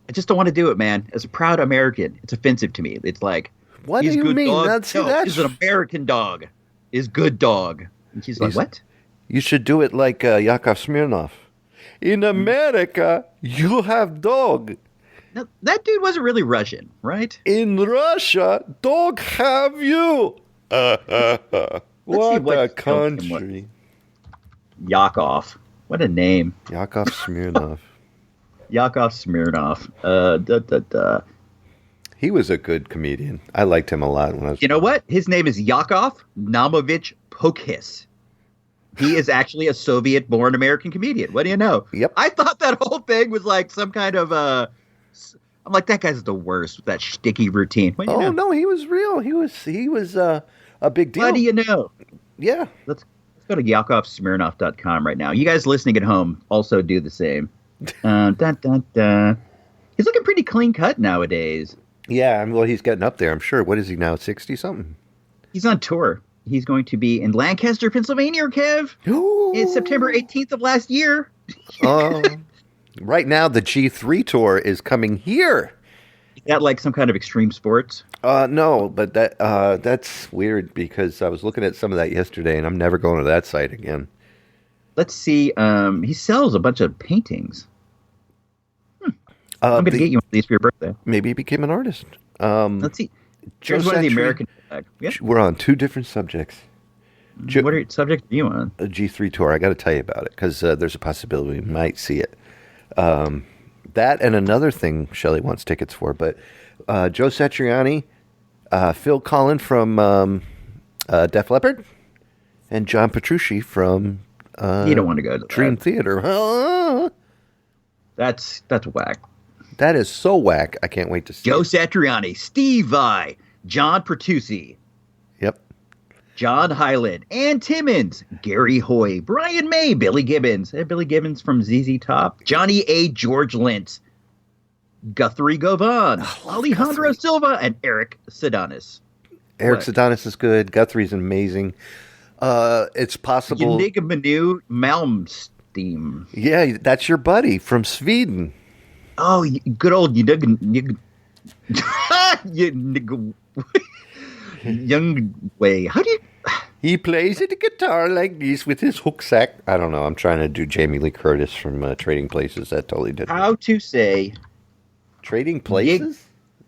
I just don't want to do it, man. As a proud American, it's offensive to me. It's like, what do you mean? That's he's an American dog. Is good dog. And she's like, what? You should do it like Yakov Smirnoff. In America, you have dog. No, that dude wasn't really Russian, right? In Russia, dog have you. What a country. Yakov. What a name. Yakov Smirnoff. Yakov Smirnoff. He was a good comedian. I liked him a lot when I was. You know what? His name is Yakov Namovich Pokhis. He is actually a Soviet-born American comedian. What do you know? Yep. I thought that whole thing was like some kind of I'm like, that guy's the worst with that shticky routine. No, he was real. He was a big deal. What do you know? Yeah. Let's go to YakovSmirnoff.com right now. You guys listening at home also do the same. Dun, dun, dun. He's looking pretty clean cut nowadays. Yeah, well, he's getting up there, I'm sure. What is he now, 60-something? He's on tour. He's going to be in Lancaster, Pennsylvania, Kev. It's September 18th of last year. Right now, the G3 tour is coming here. Is that like some kind of extreme sports? No, but that's weird because I was looking at some of that yesterday, and I'm never going to that site again. Let's see. He sells a bunch of paintings. I'm going to get you one of these for your birthday. Maybe he became an artist. Let's see. Here's one of the American. Yeah. We're on two different subjects. What are subjects are you on? A G3 tour. I got to tell you about it because there's a possibility we might see it. That and another thing Shelley wants tickets for, but Joe Satriani, Phil Collin from Def Leppard, and John Petrucci from You don't want to go to Dream that. Theater. Huh? That's whack. That is so whack. I can't wait to see Joe it. Satriani, Steve Vai, John Pertusi, Yep. John Hyland, Ann Timmons, Gary Hoy, Brian May, Billy Gibbons. Billy Gibbons from ZZ Top, Johnny A. George Lintz, Guthrie Govan, Alejandro Silva, and Eric Sedanis. Eric What? Sedanis is good. Guthrie's amazing. It's possible. Yannick Manu Malmsteen. Yeah, that's your buddy from Sweden. Oh, good old young way. How do you? He plays the guitar like this with his hook sack. I don't know. I'm trying to do Jamie Lee Curtis from Trading Places. That totally didn't. How to say? Trading Places?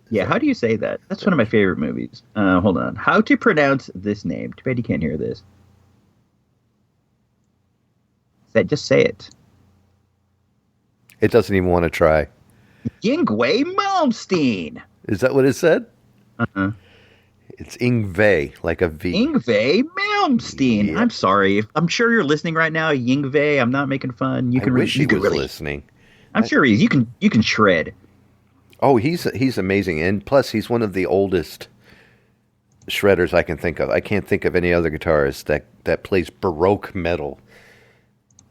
Yeah, how do you say that? That's one of my favorite movies. Hold on. How to pronounce this name? Too bad you can't hear this. Just say it. It doesn't even want to try. Yngwie Malmsteen. Is that what it said? Uh-huh. It's Yngwie, like a V. Yngwie Malmsteen. Yeah. I'm sorry. I'm sure you're listening right now, Yngwie. I'm not making fun. You I can wish he you can was really, listening. I'm sure he is. You can shred. Oh, he's amazing, and plus he's one of the oldest shredders I can think of. I can't think of any other guitarist that plays Baroque metal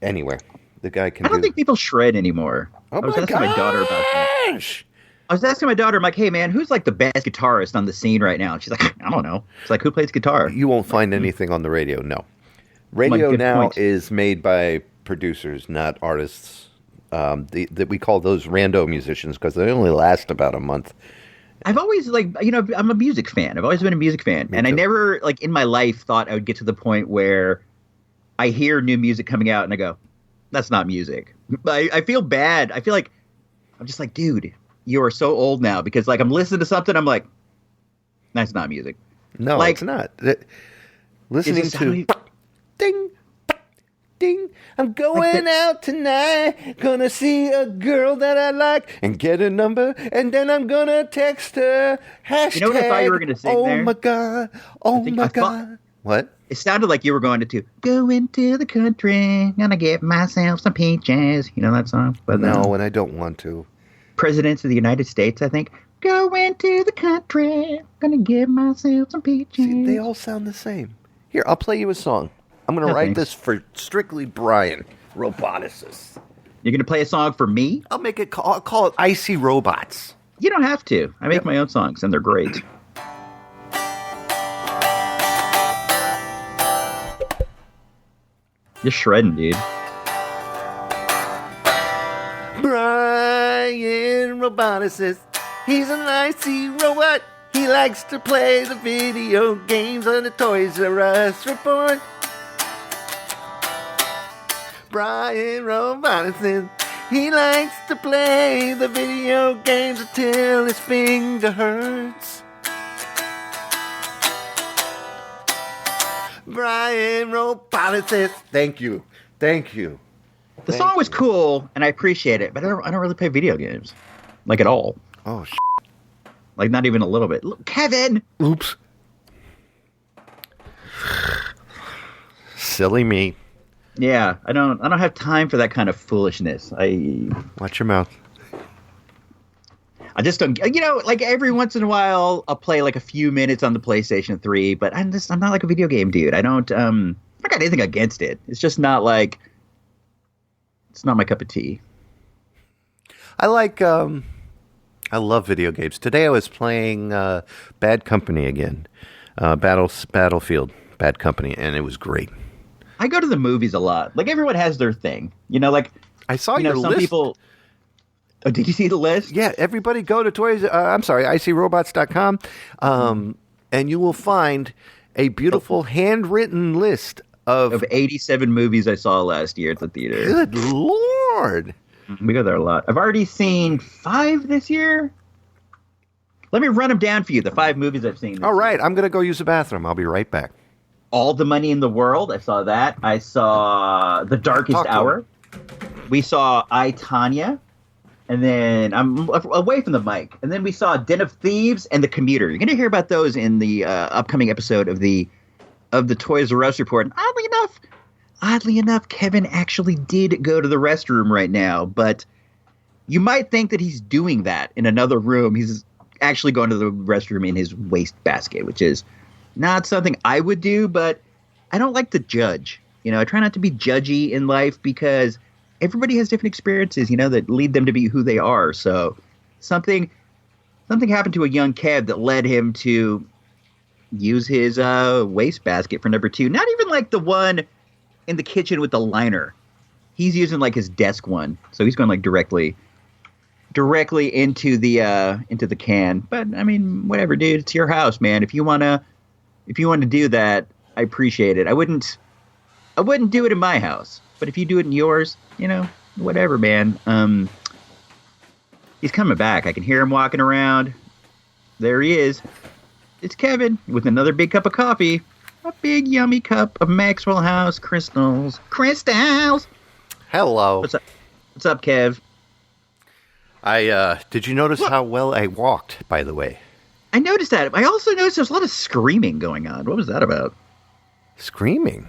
anywhere. The guy can. I don't think people shred anymore. Oh I was my asking my daughter about that. gosh! I was asking my daughter, I'm like, hey man, who's like the best guitarist on the scene right now? And she's like, I don't know. It's like, who plays guitar? You won't find anything on the radio. No, radio good now point. is made by producers, not artists. That we call those rando musicians because they only last about a month. I've always I'm a music fan. I've always been a music fan. And I too. never in my life thought I would get to the point where I hear new music coming out and I go, that's not music. I feel bad. I feel like I'm just like, dude, you are so old now because like I'm listening to something. I'm like, that's not music. No, Like, it's not. Listening is this to ding, ding. I'm going out tonight, gonna see a girl that I like and get a number, and then I'm gonna text her. Hashtag, You know what I thought you were gonna sing oh there? my god, oh think my I thought- god. What? It sounded like you were going to go into the country, gonna get myself some peaches. You know that song? But No, and I don't want to. Presidents of the United States, I think. Go into the country, gonna give myself some peaches. See, they all sound the same. Here, I'll play you a song. I'm gonna No, write thanks. this for strictly Brian, roboticist. You're gonna play a song for me? I'll make it. I'll call it Isee Robots. You don't have to. I make my own songs, and they're great. You're shredding, dude. Brian Roboticist, he's an Isee robot. He likes to play the video games on the Toys R Us report. Brian Roboticist, he likes to play the video games until his finger hurts. Brian Roboticist, thank you. The song was cool, and I appreciate it, but I don't really play video games. Like, at all. Oh, Like, not even a little bit. Look, Kevin! oops. Silly me. Yeah, I don't have time for that kind of foolishness. Watch your mouth. I just don't, like every once in a while I'll play like a few minutes on the PlayStation 3, but I'm not like a video game dude. I don't, I got anything against it. It's just not like, it's not my cup of tea. I love video games. Today I was playing Bad Company again. Battlefield Bad Company, and it was great. I go to the movies a lot. Like everyone has their thing, like, I saw some your list. people, oh, did you see the list? Yeah, everybody go to IseeRobots.com, and you will find a beautiful handwritten list Of 87 movies I saw last year at the theater. Good Lord. We go there a lot. I've already seen 5 this year. Let me run them down for you, the 5 movies I've seen. All right, I'm going to go use the bathroom. I'll be right back. All the Money in the World. I saw that. I saw The Darkest Talk to Hour. We saw I, Tonya. And then I'm away from the mic. And then we saw Den of Thieves and The Commuter. You're going to hear about those in the upcoming episode of the Toys R Us report. And oddly enough, oddly enough, Kevin actually did go to the restroom right now, but you might think that he's doing that in another room. He's actually going to the restroom in his wastebasket, which is not something I would do, but I don't like to judge. I try not to be judgy in life because everybody has different experiences, that lead them to be who they are. So something happened to a young Kev that led him to use his wastebasket for number 2. Not even like the one in the kitchen with the liner. He's using like his desk one. So he's going like directly into the can. But I mean, whatever, dude. It's your house, man. If you want to do that, I appreciate it. I wouldn't do it in my house, but if you do it in yours, whatever, man. He's coming back. I can hear him walking around. There he is. It's Kevin with another big cup of coffee. A big yummy cup of Maxwell House crystals. Crystals. Hello. What's up, Kev? Did you notice how well I walked, by the way? I noticed that. I also noticed there's a lot of screaming going on. What was that about? Screaming?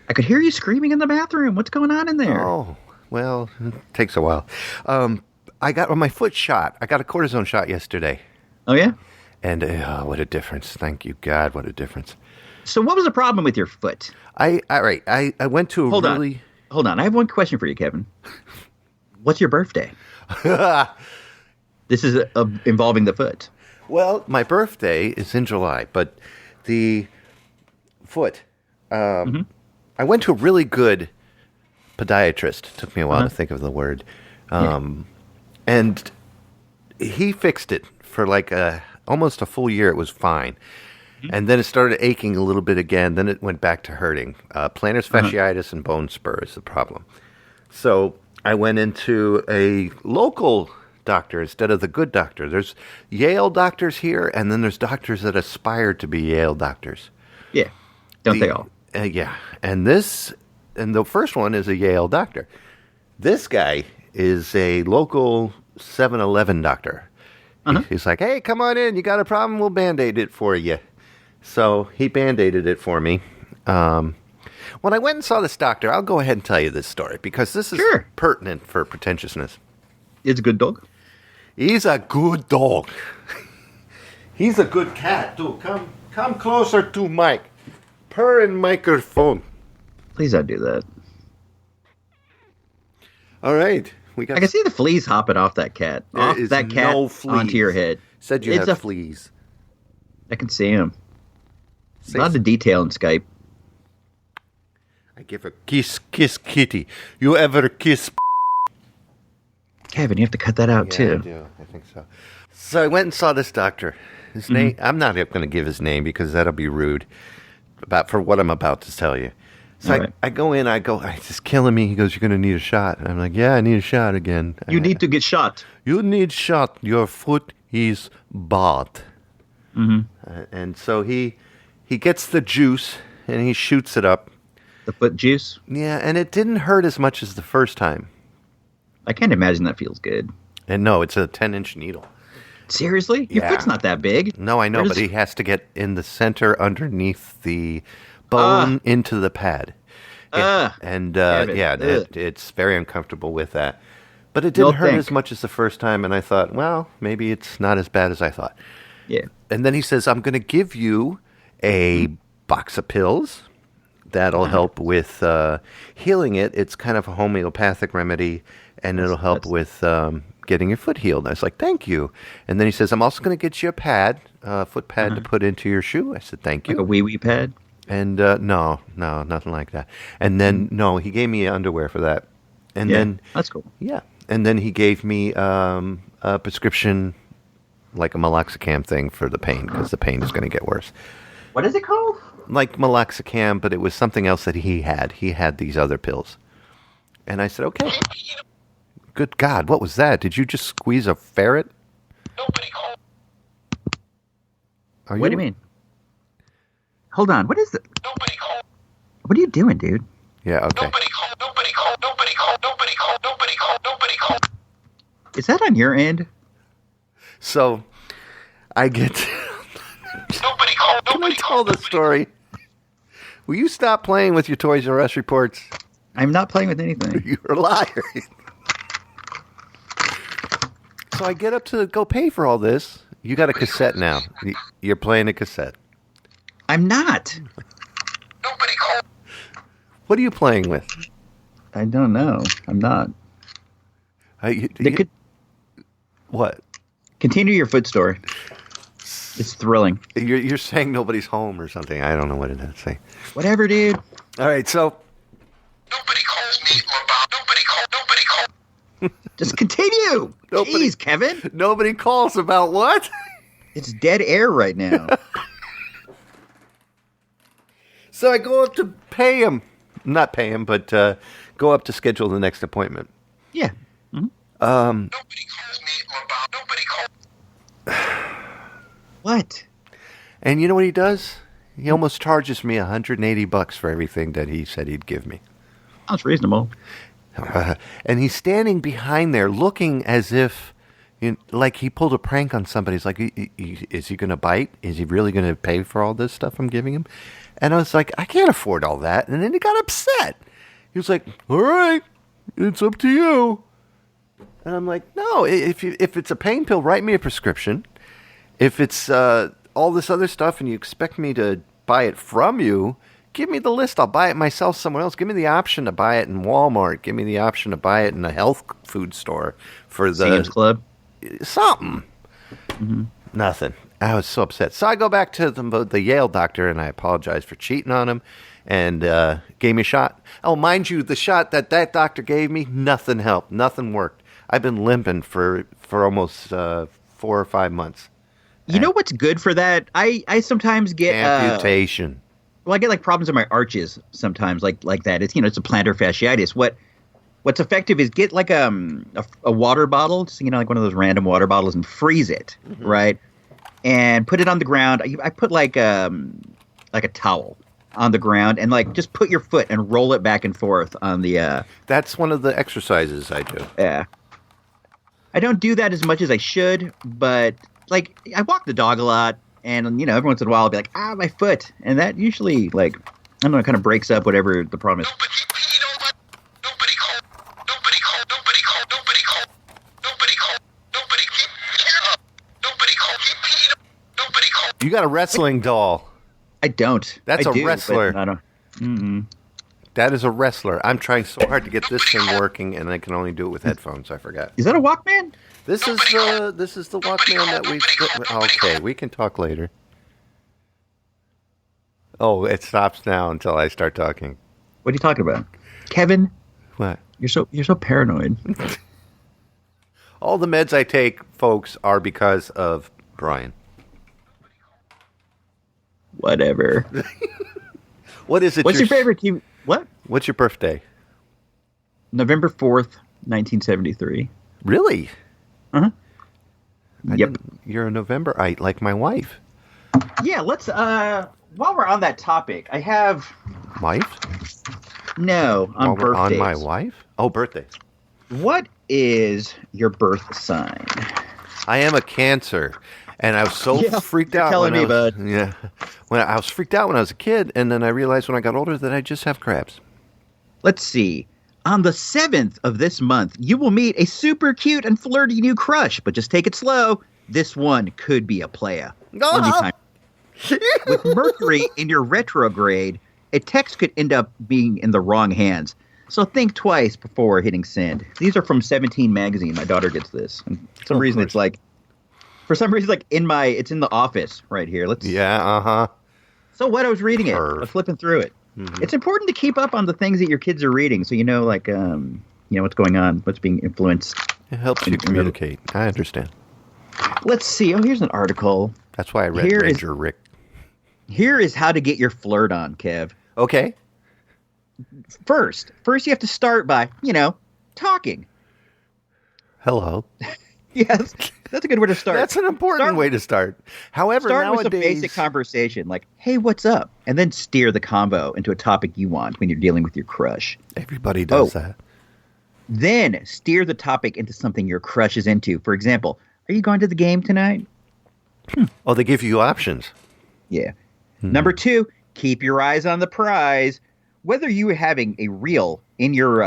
I could hear you screaming in the bathroom. What's going on in there? Oh, well, it takes a while. I got my foot shot. I got a cortisone shot yesterday. Oh, yeah? And what a difference. Thank you, God, what a difference. So what was the problem with your foot? I went to a Hold on. I have one question for you, Kevin. What's your birthday? This is involving the foot. Well, my birthday is in July, but the foot. I went to a really good podiatrist. Took me a while to think of the word. And he fixed it for like almost a full year. It was fine. And then it started aching a little bit again. Then it went back to hurting. Plantar fasciitis and bone spur is the problem. So I went into a local doctor instead of the good doctor. There's Yale doctors here, and then there's doctors that aspire to be Yale doctors. Yeah. Don't they all? Yeah. And the first one is a Yale doctor. This guy is a local 7-Eleven doctor. He's like, hey, come on in. You got a problem? We'll Band-Aid it for you. So he Band-Aided it for me. When I went and saw this doctor, I'll go ahead and tell you this story because this is pertinent for pretentiousness. It's a good dog? He's a good dog. He's a good cat, too. Come closer to Mike. Purr in microphone. Please don't do that. All right. I can see the fleas hopping off that cat. No fleas. Onto your head. Said you have fleas. I can see them. A lot of detail in Skype. I give a kiss kitty. You ever kiss? Kevin, you have to cut that out too. I do. I think so. So I went and saw this doctor. His name, I'm not going to give his name because that'll be rude for what I'm about to tell you. So I go in, it's just killing me. He goes, you're going to need a shot. And I'm like, yeah, I need a shot again. You need to get shot. You need shot. Your foot is bad. And so he gets the juice and he shoots it up. The foot juice? Yeah, and it didn't hurt as much as the first time. I can't imagine that feels good. And no, it's a 10-inch needle. Seriously? Your foot's not that big. No, I know, but he has to get in the center underneath the bone into the pad. It's very uncomfortable with that. But it didn't hurt as much as the first time, and I thought, well, maybe it's not as bad as I thought. Yeah. And then he says, I'm going to give you a box of pills that'll help with healing it. It's kind of a homeopathic remedy, and it'll help with getting your foot healed. I was like, thank you. And then he says, I'm also going to get you a pad, foot pad to put into your shoe. I said, thank you. Like a wee-wee pad? And no, nothing like that. And then, no, he gave me underwear for that. And then that's cool. Yeah. And then he gave me a prescription, like a meloxicam thing for the pain, because the pain is going to get worse. What is it called? Like meloxicam, but it was something else that he had. He had these other pills. And I said, okay. Good God, what was that? Did you just squeeze a ferret? Nobody called. What do you mean? Hold on, what is it? Nobody called. What are you doing, dude? Yeah, okay. Nobody called. Nobody called. Nobody called. Nobody called. Nobody called. Nobody called. Is that on your end? So, I get... Nobody called. Can I tell the story? Will you stop playing with your Toys R Us reports? I'm not playing with anything. You're a liar. So I get up to go pay for all this. You got a cassette now. You're playing a cassette. I'm not. What are you playing with? I don't know. I'm not. What? Continue your foot story. It's thrilling. You're saying nobody's home or something. I don't know what it is saying. Whatever, dude. All right, so Nobody calls me Nobody calls. Just continue. Jeez, Kevin. nobody calls about what? It's dead air right now. So I go up to pay him. Not pay him, but go up to schedule the next appointment. Yeah. Nobody calls me Nobody calls. What? And you know what he does? He almost charges me $180 for everything that he said he'd give me. Sounds reasonable. And he's standing behind there looking as if, like he pulled a prank on somebody. He's like, is he going to bite? Is he really going to pay for all this stuff I'm giving him? And I was like, I can't afford all that. And then he got upset. He was like, all right, it's up to you. And I'm like, no, if it's a pain pill, write me a prescription. If it's all this other stuff and you expect me to buy it from you, give me the list. I'll buy it myself somewhere else. Give me the option to buy it in Walmart. Give me the option to buy it in a health food store for the Sam's Club. Something. Mm-hmm. Nothing. I was so upset. So I go back to the Yale doctor and I apologize for cheating on him and gave me a shot. Oh, mind you, the shot that doctor gave me, nothing helped. Nothing worked. I've been limping for almost 4 or 5 months. You know what's good for that? I sometimes get amputation. Well, I get like problems in my arches sometimes, like that. It's it's a plantar fasciitis. What's effective is get like a water bottle, just, like one of those random water bottles, and freeze it, right? And put it on the ground. I put like a towel on the ground and like just put your foot and roll it back and forth on the. That's one of the exercises I do. Yeah. I don't do that as much as I should, but like I walk the dog a lot, and every once in a while I'll be like, my foot, and that usually like I don't know, kind of breaks up whatever the problem is. Nobody call. You got a wrestling doll. I don't. That's I a do, wrestler. but I don't. Mm-mm. That is a wrestler. I'm trying so hard to get this thing working, and I can only do it with headphones. I forgot. Is that a Walkman? This is the Walkman that we. Okay, we can talk later. Oh, it stops now until I start talking. What are you talking about, Kevin? What? You're so paranoid. All the meds I take, folks, are because of Brian. Whatever. What is it? What's your favorite TV? What? What's your birthday? November 4th, 1973. Really? Uh-huh. Yep. You're a Novemberite, like my wife. Yeah, let's, while we're on that topic, I have... Wife? No, on birthdays. On my wife? Oh, birthday. What is your birth sign? I am a Cancer, and I was so freaked out. Telling me, bud. Yeah, when I was freaked out when I was a kid, and then I realized when I got older that I just have crabs. Let's see. On the 7th of this month, you will meet a super cute and flirty new crush, but just take it slow. This one could be a playa. Anytime. With Mercury in your retrograde, a text could end up being in the wrong hands. So think twice before hitting send. These are from 17 magazine. My daughter gets this. And for some reason, it's like it's in the office right here. So what I was reading it, I was flipping through it. Mm-hmm. It's important to keep up on the things that your kids are reading, so what's going on, what's being influenced. It helps you communicate. I understand. Let's see. Oh, here's an article. That's why I read Ranger Rick. Here is how to get your flirt on, Kev. Okay. First you have to start by, talking. Hello. Yes, that's a good way to start. That's an important way to start. However, start nowadays, with some basic conversation, like, hey, what's up? And then steer the convo into a topic you want when you're dealing with your crush. Everybody does that. Then steer the topic into something your crush is into. For example, are you going to the game tonight? Oh, they give you options. Yeah. Number 2, Keep your eyes on the prize. Whether you are having a real in your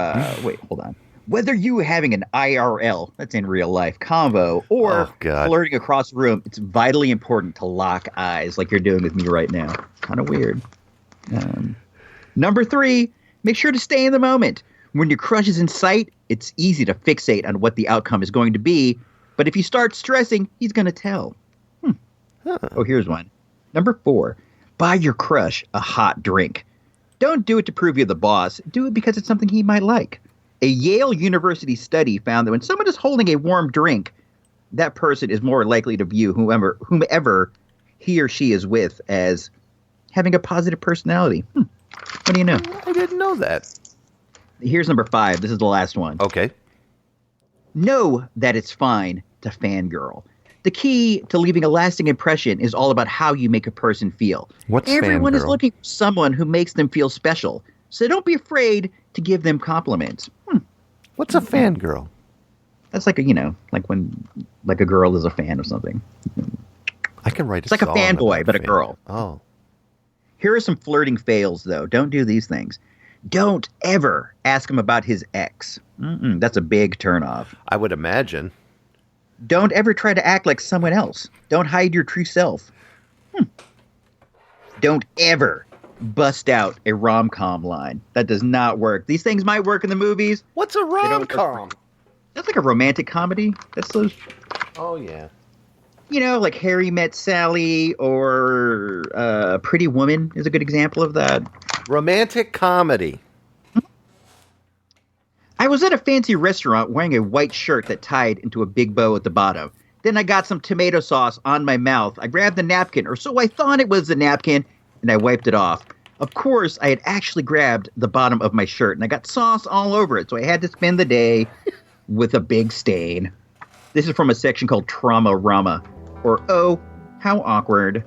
whether you are having an IRL, that's in real life, convo, or flirting across the room, it's vitally important to lock eyes like you're doing with me right now. Kind of weird. Number 3, make sure to stay in the moment. When your crush is in sight, it's easy to fixate on what the outcome is going to be. But if you start stressing, he's going to tell. Oh, here's one. Number 4, buy your crush a hot drink. Don't do it to prove you're the boss. Do it because it's something he might like. A Yale University study found that when someone is holding a warm drink, that person is more likely to view whomever he or she is with as having a positive personality. What do you know? I didn't know that. Here's number 5. This is the last one. Okay. Know that it's fine to fangirl. The key to leaving a lasting impression is all about how you make a person feel. Everyone is looking for someone who makes them feel special. So don't be afraid to give them compliments. What's a fangirl? That's like like a girl is a fan of something. I can write It's like a fanboy, but a girl. Oh. Here are some flirting fails, though. Don't do these things. Don't ever ask him about his ex. That's a big turnoff. I would imagine. Don't ever try to act like someone else. Don't hide your true self. Don't ever bust out a rom-com line. That does not work. These things might work in the movies. What's a rom-com? That's like a romantic comedy. That's those. Oh, yeah. You know, like Harry Met Sally or Pretty Woman is a good example of that. Romantic comedy. I was at a fancy restaurant wearing a white shirt that tied into a big bow at the bottom. Then I got some tomato sauce on my mouth. I grabbed the napkin, or so I thought it was the napkin, and I wiped it off. Of course, I had actually grabbed the bottom of my shirt, and I got sauce all over it, so I had to spend the day with a big stain. This is from a section called Trauma Rama, or Oh, How Awkward.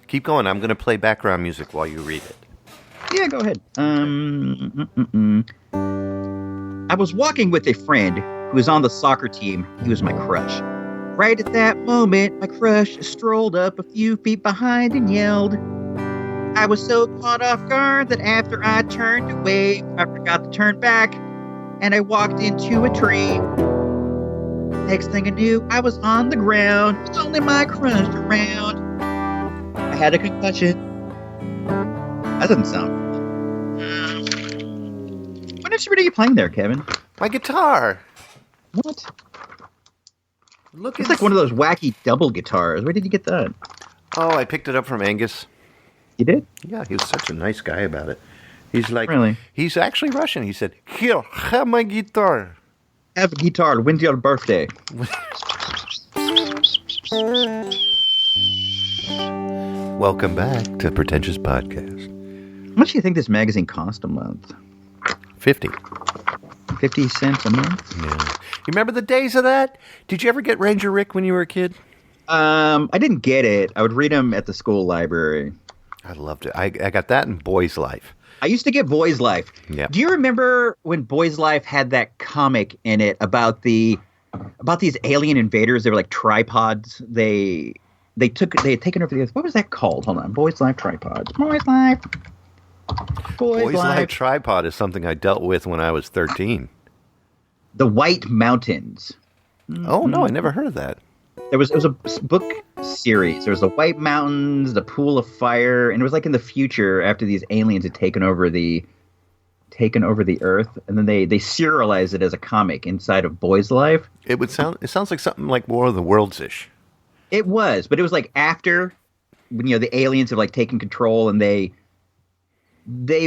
Keep going. I'm going to play background music while you read it. Yeah, go ahead. I was walking with a friend who was on the soccer team. He was my crush. Right at that moment, my crush strolled up a few feet behind and yelled. I was so caught off guard that after I turned away, I forgot to turn back, and I walked into a tree. Next thing I knew, I was on the ground, with only my crush around. I had a concussion. That doesn't sound good. What instrument are you playing there, Kevin? My guitar. What? Look, it's like one of those wacky double guitars. Where did you get that? Oh, I picked it up from Angus. You did? Yeah, he was such a nice guy about it. He's like, really? He's actually Russian. He said, "Here, have my guitar. Have a guitar. When's your birthday?" Welcome back to Pretentious Podcast. How much do you think this magazine cost a month? 50. 50 cents a month? Yeah. You remember the days of that? Did you ever get Ranger Rick when you were a kid? I didn't get it. I would read them at the school library. I loved it. I got that in Boy's Life. I used to get Boy's Life. Yeah. Do you remember when Boy's Life had that comic in it about these alien invaders? They were like tripods. They had taken over the earth. What was that called? Hold on. Boy's Life tripods. Boy's Life. Boy's Life tripod is something I dealt with when I was 13. The White Mountains. Oh, no, I never heard of that. It was a book series. There was the White Mountains, the Pool of Fire, and it was like in the future after these aliens had taken over the earth, and then they serialized it as a comic inside of Boy's Life. It sounds like something like War of the Worlds-ish. It was, but it was like after when the aliens have like taken control, and they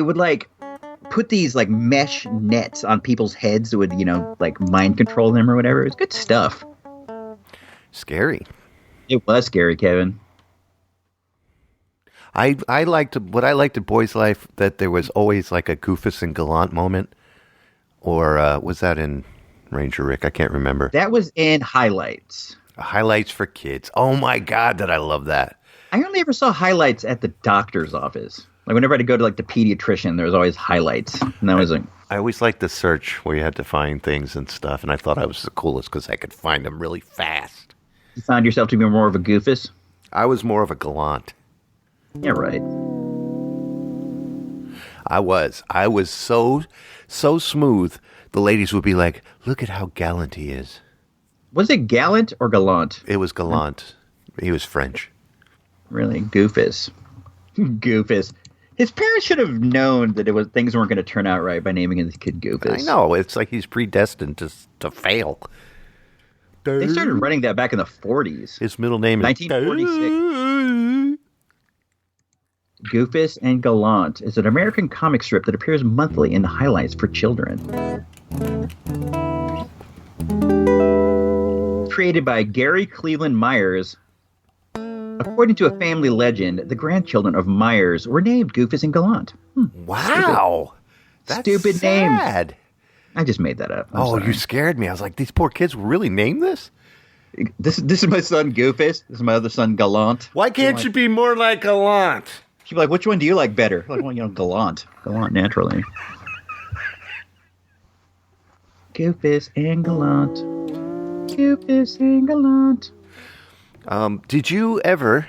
would like put these like mesh nets on people's heads that would like mind control them or whatever. It was good stuff. Scary. It was scary, Kevin. I liked at Boy's Life that there was always like a Goofus and Gallant moment, or was that in Ranger Rick? I can't remember. That was in Highlights. Highlights for kids. Oh my God, did I love that! I only ever saw Highlights at the doctor's office. Like whenever I had to go to like the pediatrician, there was always Highlights, and that was like. I always liked the search where you had to find things and stuff, and I thought I was the coolest because I could find them really fast. You found yourself to be more of a Goofus? I was more of a Gallant. Yeah, right. I was so smooth. The ladies would be like, "Look at how gallant he is." Was it gallant or gallant? It was gallant. He was French. Really, Goofus. Goofus. His parents should have known that things weren't going to turn out right by naming his kid Goofus. I know. It's like he's predestined to fail. They started running that back in the 40s. His middle name is 1946. Goofus and Gallant is an American comic strip that appears monthly in the highlights for children. Created by Gary Cleveland Myers. According to a family legend, the grandchildren of Myers were named Goofus and Gallant. Wow. That's Stupid sad. name. I just made that up. I'm Oh, sorry. you scared me. I was like, these poor kids really named this? This is my son Goofus. This is my other son Gallant. Why can't you be more like Gallant? She'd be like, which one do you like better? Like, well, Gallant. Gallant, naturally. Goofus and Gallant. Goofus and Gallant. Did you ever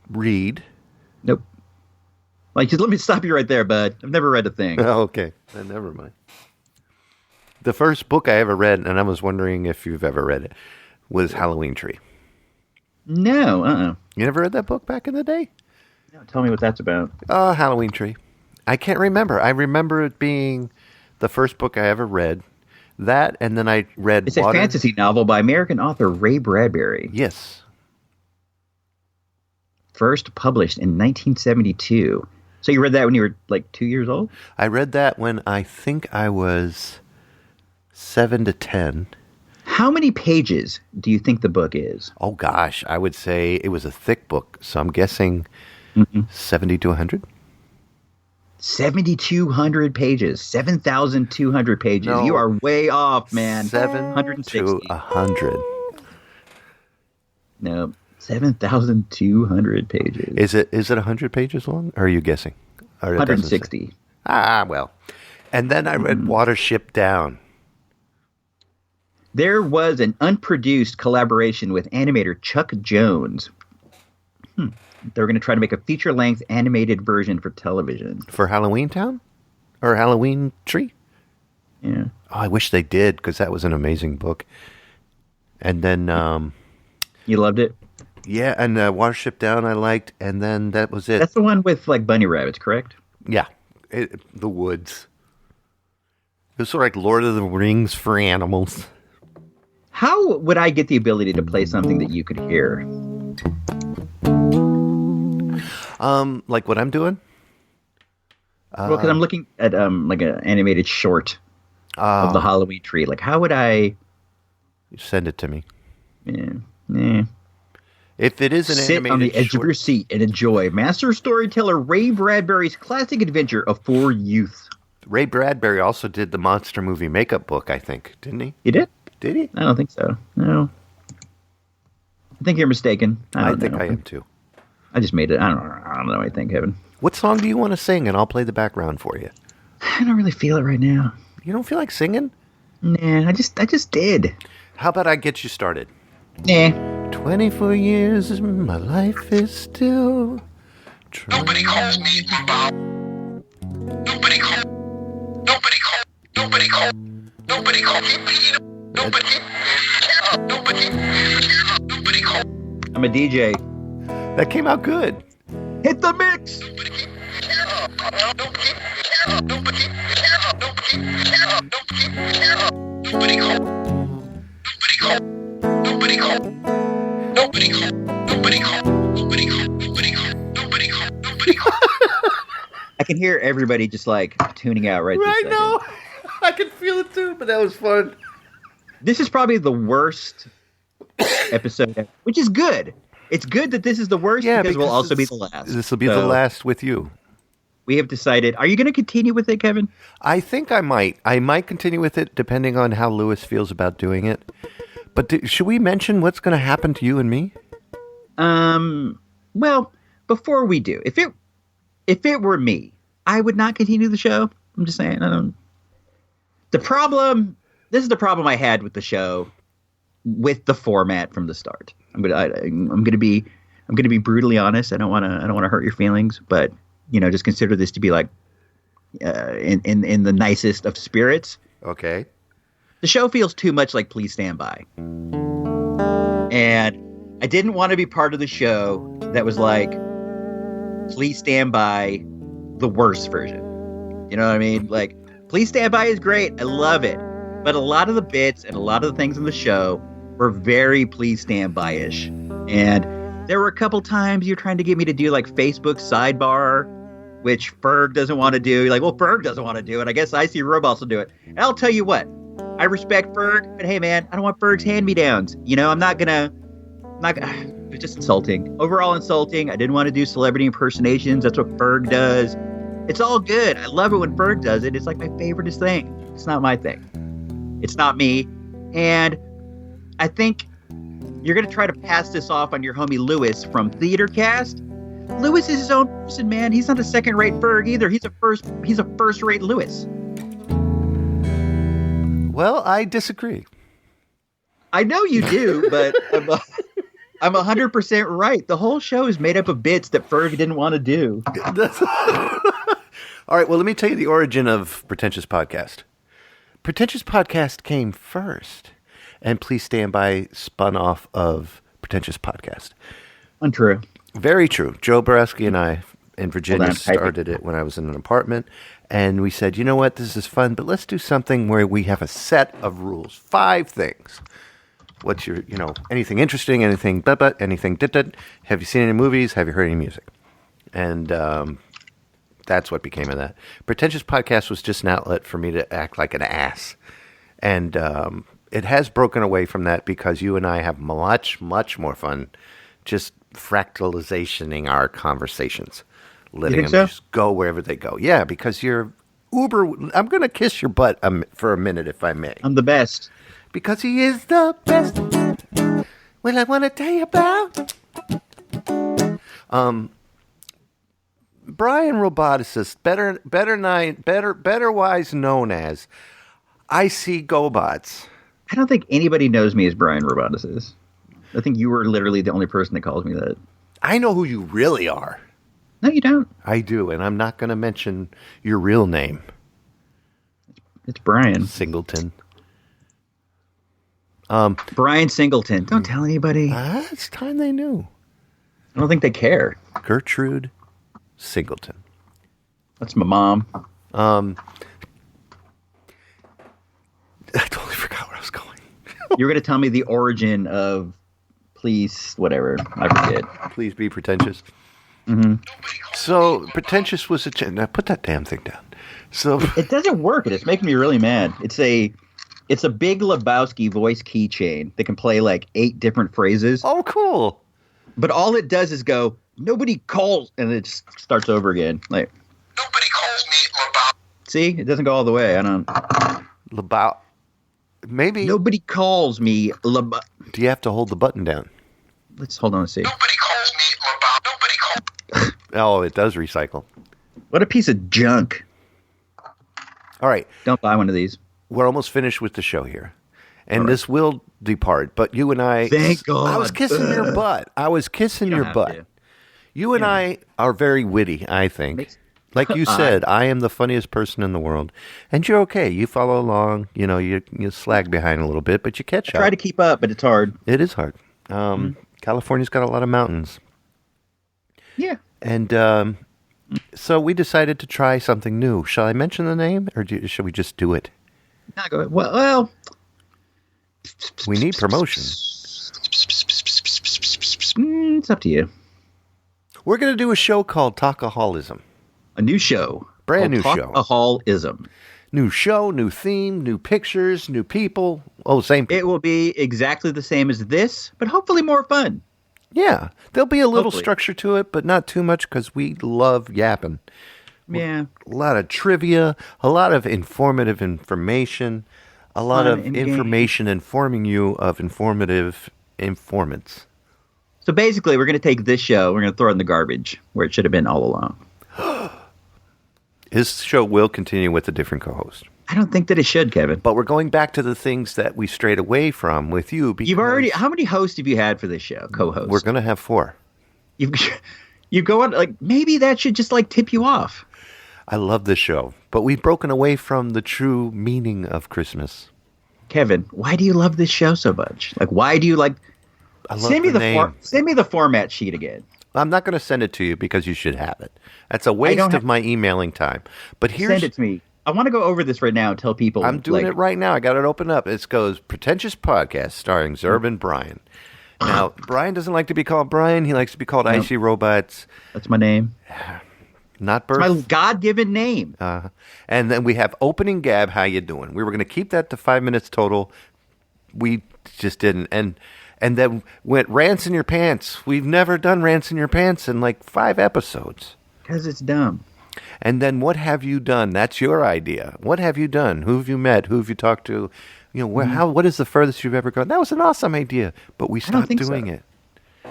read? Nope. Like, just let me stop you right there, bud. I've never read a thing. Oh, okay. Then never mind. The first book I ever read, and I was wondering if you've ever read it, was Halloween Tree. No, You never read that book back in the day? No, tell me what that's about. Halloween Tree. I can't remember. I remember it being the first book I ever read. That, and then I read It's a fantasy novel by American author Ray Bradbury. Yes. First published in 1972. So you read that when you were like 2 years old? I read that when I think I was 7 to 10. How many pages do you think the book is? Oh, gosh. I would say it was a thick book, so I'm guessing 70 to 100. 7,200 pages. 7,200 pages. No. You are way off, man. 160 to 100. No, 7,200 pages. Is it 100 pages long? Or are you guessing? Or it doesn't say? 160. Well. And then I read Watership Down. There was an unproduced collaboration with animator Chuck Jones. They were going to try to make a feature-length animated version for television. For Halloween Town? Or Halloween Tree? Yeah. Oh, I wish they did, because that was an amazing book. And then, You loved it? yeah, and Watership Down I liked, and then that was it. That's the one with like bunny rabbits, correct? Yeah, the woods. It was sort of like Lord of the Rings for animals. How would I get the ability to play something that you could hear? Like what I'm doing? Well, because I'm looking at like an animated short of the Halloween Tree. Like, how would I? Send it to me. Yeah. If it is an Sit animated on the edge short, of your seat and enjoy master storyteller Ray Bradbury's classic adventure of four youth. Ray Bradbury also did the monster movie makeup book, I think, didn't he? You did? Did he? I don't think so. No. I think you're mistaken. I think I am too. I just made it. I don't know anything, Kevin. What song do you want to sing, and I'll play the background for you? I don't really feel it right now. You don't feel like singing? Nah, I just did. How about I get you started? Nah. 24 years of my life is still trying. Nobody calls me Bob. Nobody call me Peter. Nobody call. I'm a DJ. That came out good. Hit the mix! I can hear everybody just like tuning out right this I second. know. I can feel it too, but that was fun. This is probably the worst episode ever, which is good. It's good that this is the worst because we'll also be the last. This will be the last with you. We have decided. Are you going to continue with it, Kevin? I think I might. I might continue with it depending on how Lewis feels about doing it. But should we mention what's going to happen to you and me? Well, before we do, if it were me, I would not continue the show. I'm just saying. This is the problem I had with the show, with the format from the start. I'm gonna be brutally honest. I don't want to hurt your feelings, but just consider this to be like in the nicest of spirits. Okay. The show feels too much like Please Stand By. And I didn't want to be part of the show that was like Please Stand By, the worst version. You know what I mean? Like, Please Stand By is great. I love it. But a lot of the bits and a lot of the things in the show were very Please Stand By-ish. And there were a couple times you're trying to get me to do like Facebook sidebar, which Ferg doesn't want to do. You're like, well, Ferg doesn't want to do it. I guess Isee Robots will do it. And I'll tell you what. I respect Ferg, but hey, man, I don't want Ferg's hand-me-downs. I'm not gonna, it's just insulting. Overall insulting. I didn't want to do celebrity impersonations. That's what Ferg does. It's all good. I love it when Ferg does it. It's like my favoriteest thing. It's not my thing. It's not me. And I think you're going to try to pass this off on your homie Lewis from Theater Cast. Lewis is his own person, man. He's not a second-rate Ferg either. He's a first-rate Lewis. Well, I disagree. I know you do, but I'm 100% right. The whole show is made up of bits that Ferg didn't want to do. All right, well, let me tell you the origin of Pretentious Podcast. Pretentious Podcast came first, and Please Stand By spun off of Pretentious Podcast. Untrue. Very true. Joe Borowski and I in Virginia started it when I was in an apartment, and we said, you know what, this is fun, but let's do something where we have a set of rules. 5 things. What's your, anything interesting, anything but, anything have you seen any movies? Have you heard any music? And that's what became of that. Pretentious Podcast was just an outlet for me to act like an ass. And it has broken away from that because you and I have much, much more fun just fractalizationing our conversations. Letting them just go wherever they go. Yeah, because you're uber... I'm going to kiss your butt for a minute, if I may. I'm the best. Because he is the best. Well, I want to tell you about... Brian Roboticist, better wise known as Isee Robots. I don't think anybody knows me as Brian Roboticist. I think you were literally the only person that calls me that. I know who you really are. No, you don't. I do, and I'm not going to mention your real name. It's Brian. Singleton. Brian Singleton. Don't tell anybody. It's time they knew. I don't think they care. Gertrude Singleton. That's my mom. I totally forgot where I was going. You were going to tell me the origin of Please, whatever. I forget. Please Be Pretentious. Mm-hmm. So, Pretentious was now put that damn thing down. So it doesn't work, and it's making me really mad. It's a Big Lebowski voice keychain that can play like 8 different phrases. Oh, cool. But all it does is go, nobody calls, and it just starts over again. Like, Nobody calls me Lebowski. See? It doesn't go all the way. I don't... Maybe... Nobody calls me Lebowski. Do you have to hold the button down? Let's hold on and see. Nobody calls me Lebowski. Nobody calls... Oh, it does recycle. What a piece of junk. All right. Don't buy one of these. We're almost finished with the show here. And this will depart, but you and I... Thank God. I was kissing your butt. You and I are very witty, I think. Like you said, I am the funniest person in the world. And you're okay. You follow along. You slag behind a little bit, but you catch up. I try to keep up, but it's hard. It is hard. California's got a lot of mountains. Yeah. And so we decided to try something new. Shall I mention the name, or should we just do it? Not go. Well, we need promotion. It's up to you. We're going to do a show called Talkaholism. A new show. Brand new show. Talkaholism. New show, new theme, new pictures, new people. Oh, same people. It will be exactly the same as this, but hopefully more fun. Yeah. There'll be a little structure to it, but not too much because we love yapping. Yeah. A lot of trivia, a lot of informative information, a lot of information informing you of informative informants. So basically, we're going to take this show, we're going to throw it in the garbage where it should have been all along. His show will continue with a different co-host. I don't think that it should, Kevin. But we're going back to the things that we strayed away from with you. Because You've already... How many hosts have you had for this show, co-hosts? We're going to have 4. You go on, like, maybe that should just, like, tip you off. I love this show, but we've broken away from the true meaning of Christmas. Kevin, why do you love this show so much? Like, why do you like? I love Send me the name. send me the format sheet again. I'm not going to send it to you because you should have it. That's a waste of my emailing time. But Send it to me. I want to go over this right now and tell people. I'm doing like, it right now. I got it open up. It goes Pretentious Podcast starring Zerb and Brian. Now, Brian doesn't like to be called Brian. He likes to be called Isee Robots. That's my name. Not birth. It's my God-given name. And then we have opening gab. How you doing? We were going to keep that to 5 minutes total. We just didn't. And then went rants in your pants. We've never done rants in your pants in like 5 episodes. Because it's dumb. And then what have you done? That's your idea. What have you done? Who have you met? Who have you talked to? You know, what is the furthest you've ever gone? That was an awesome idea, but we stopped doing it.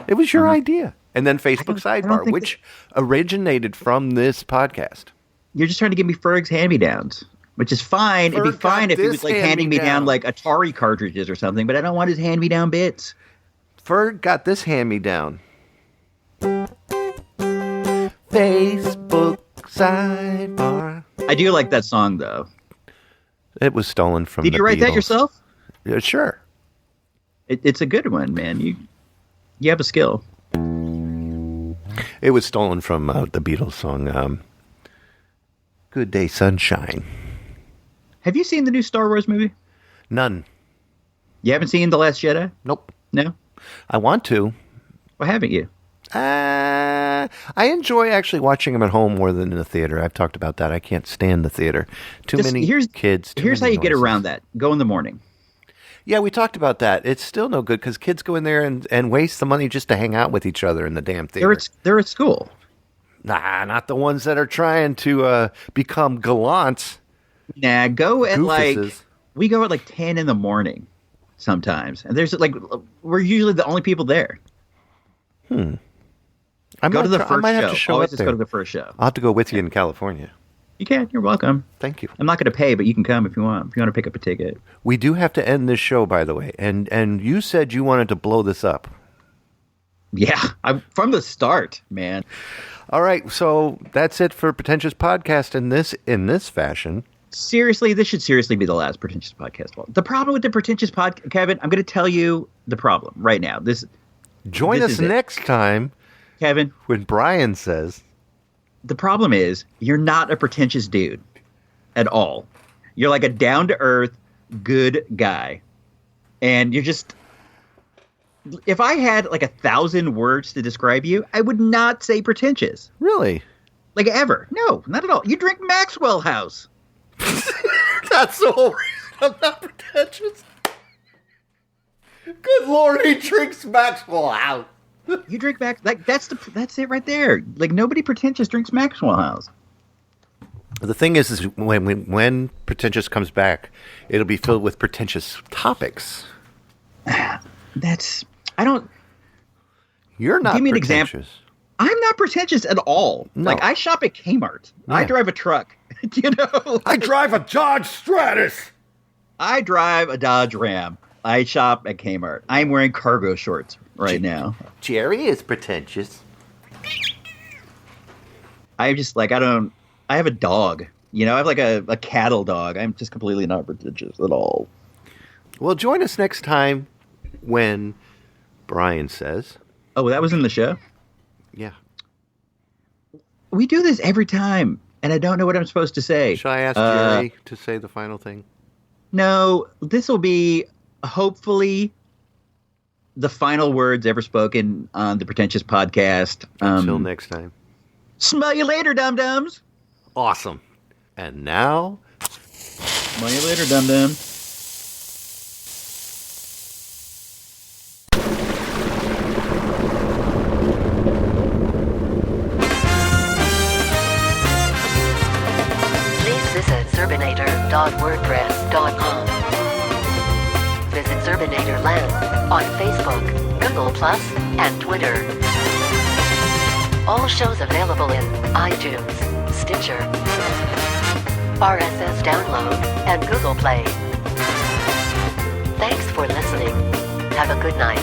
It was your idea. And then Facebook Sidebar, which originated from this podcast. You're just trying to give me Ferg's hand-me-downs, which is fine. It'd be fine if he was like handing me down like Atari cartridges or something, but I don't want his hand-me-down bits. Ferg got this hand-me-down. Facebook Sidebar. I do like that song, though. It was stolen from Did you write that yourself? Yeah, sure. It's a good one, man. You have a skill. It was stolen from the Beatles song, Good Day Sunshine. Have you seen the new Star Wars movie? None. You haven't seen The Last Jedi? Nope. No? I want to. Why haven't you? I enjoy actually watching them at home more than in the theater. I've talked about that. I can't stand the theater. Too many kids. Here's how you get around that. Go in the morning. Yeah, we talked about that. It's still no good because kids go in there and waste the money just to hang out with each other in the damn theater. They're at school. Nah, not the ones that are trying to become gallants. Nah, go at goofuses. We go at like 10 in the morning sometimes. And there's like, we're usually the only people there. Go to the first show. Always just go to the first show. I'll have to go with you in California. You can. You're welcome. Thank you. I'm not going to pay, but you can come if you want. If you want to pick up a ticket. We do have to end this show, by the way. And you said you wanted to blow this up. Yeah, from the start, man. All right, so that's it for Pretentious Podcast in this fashion. Seriously, this should seriously be the last Pretentious Podcast. The problem with the Pretentious Podcast, Kevin, I'm going to tell you the problem right now. Join us next time, Kevin, when Brian says... The problem is you're not a pretentious dude at all. You're like a down-to-earth, good guy. And you're just... If I had like 1,000 words to describe you, I would not say pretentious. Really? Like ever. No, not at all. You drink Maxwell House. That's the whole reason I'm not pretentious. Good Lord, he drinks Maxwell House. You drink that's it right there. Like nobody pretentious drinks Maxwell House. The thing is when pretentious comes back, it'll be filled with pretentious topics. You're not. Give me an pretentious. example. I'm not pretentious at all. No. Like I shop at Kmart. Yeah. I drive a truck. You know. I drive a Dodge Stratus. I drive a Dodge Ram. I shop at Kmart. I'm wearing cargo shorts right now. Jerry is pretentious. I just like I have a dog. You know, I have like a cattle dog. I'm just completely not pretentious at all. Well, join us next time when Brian says. Oh, that was in the show? Yeah. We do this every time, and I don't know what I'm supposed to say. Shall I ask Jerry to say the final thing? No, this will be hopefully the final words ever spoken on the Pretentious Podcast. Until next time. Smell you later, dum-dums. Awesome. And now... Smell you later, dum-dum. Please visit Zerbinator.wordpress.com. Visit Zerbinator Land on Facebook, Google+, and Twitter. All shows available in iTunes, Stitcher, RSS download, and Google Play. Thanks for listening. Have a good night.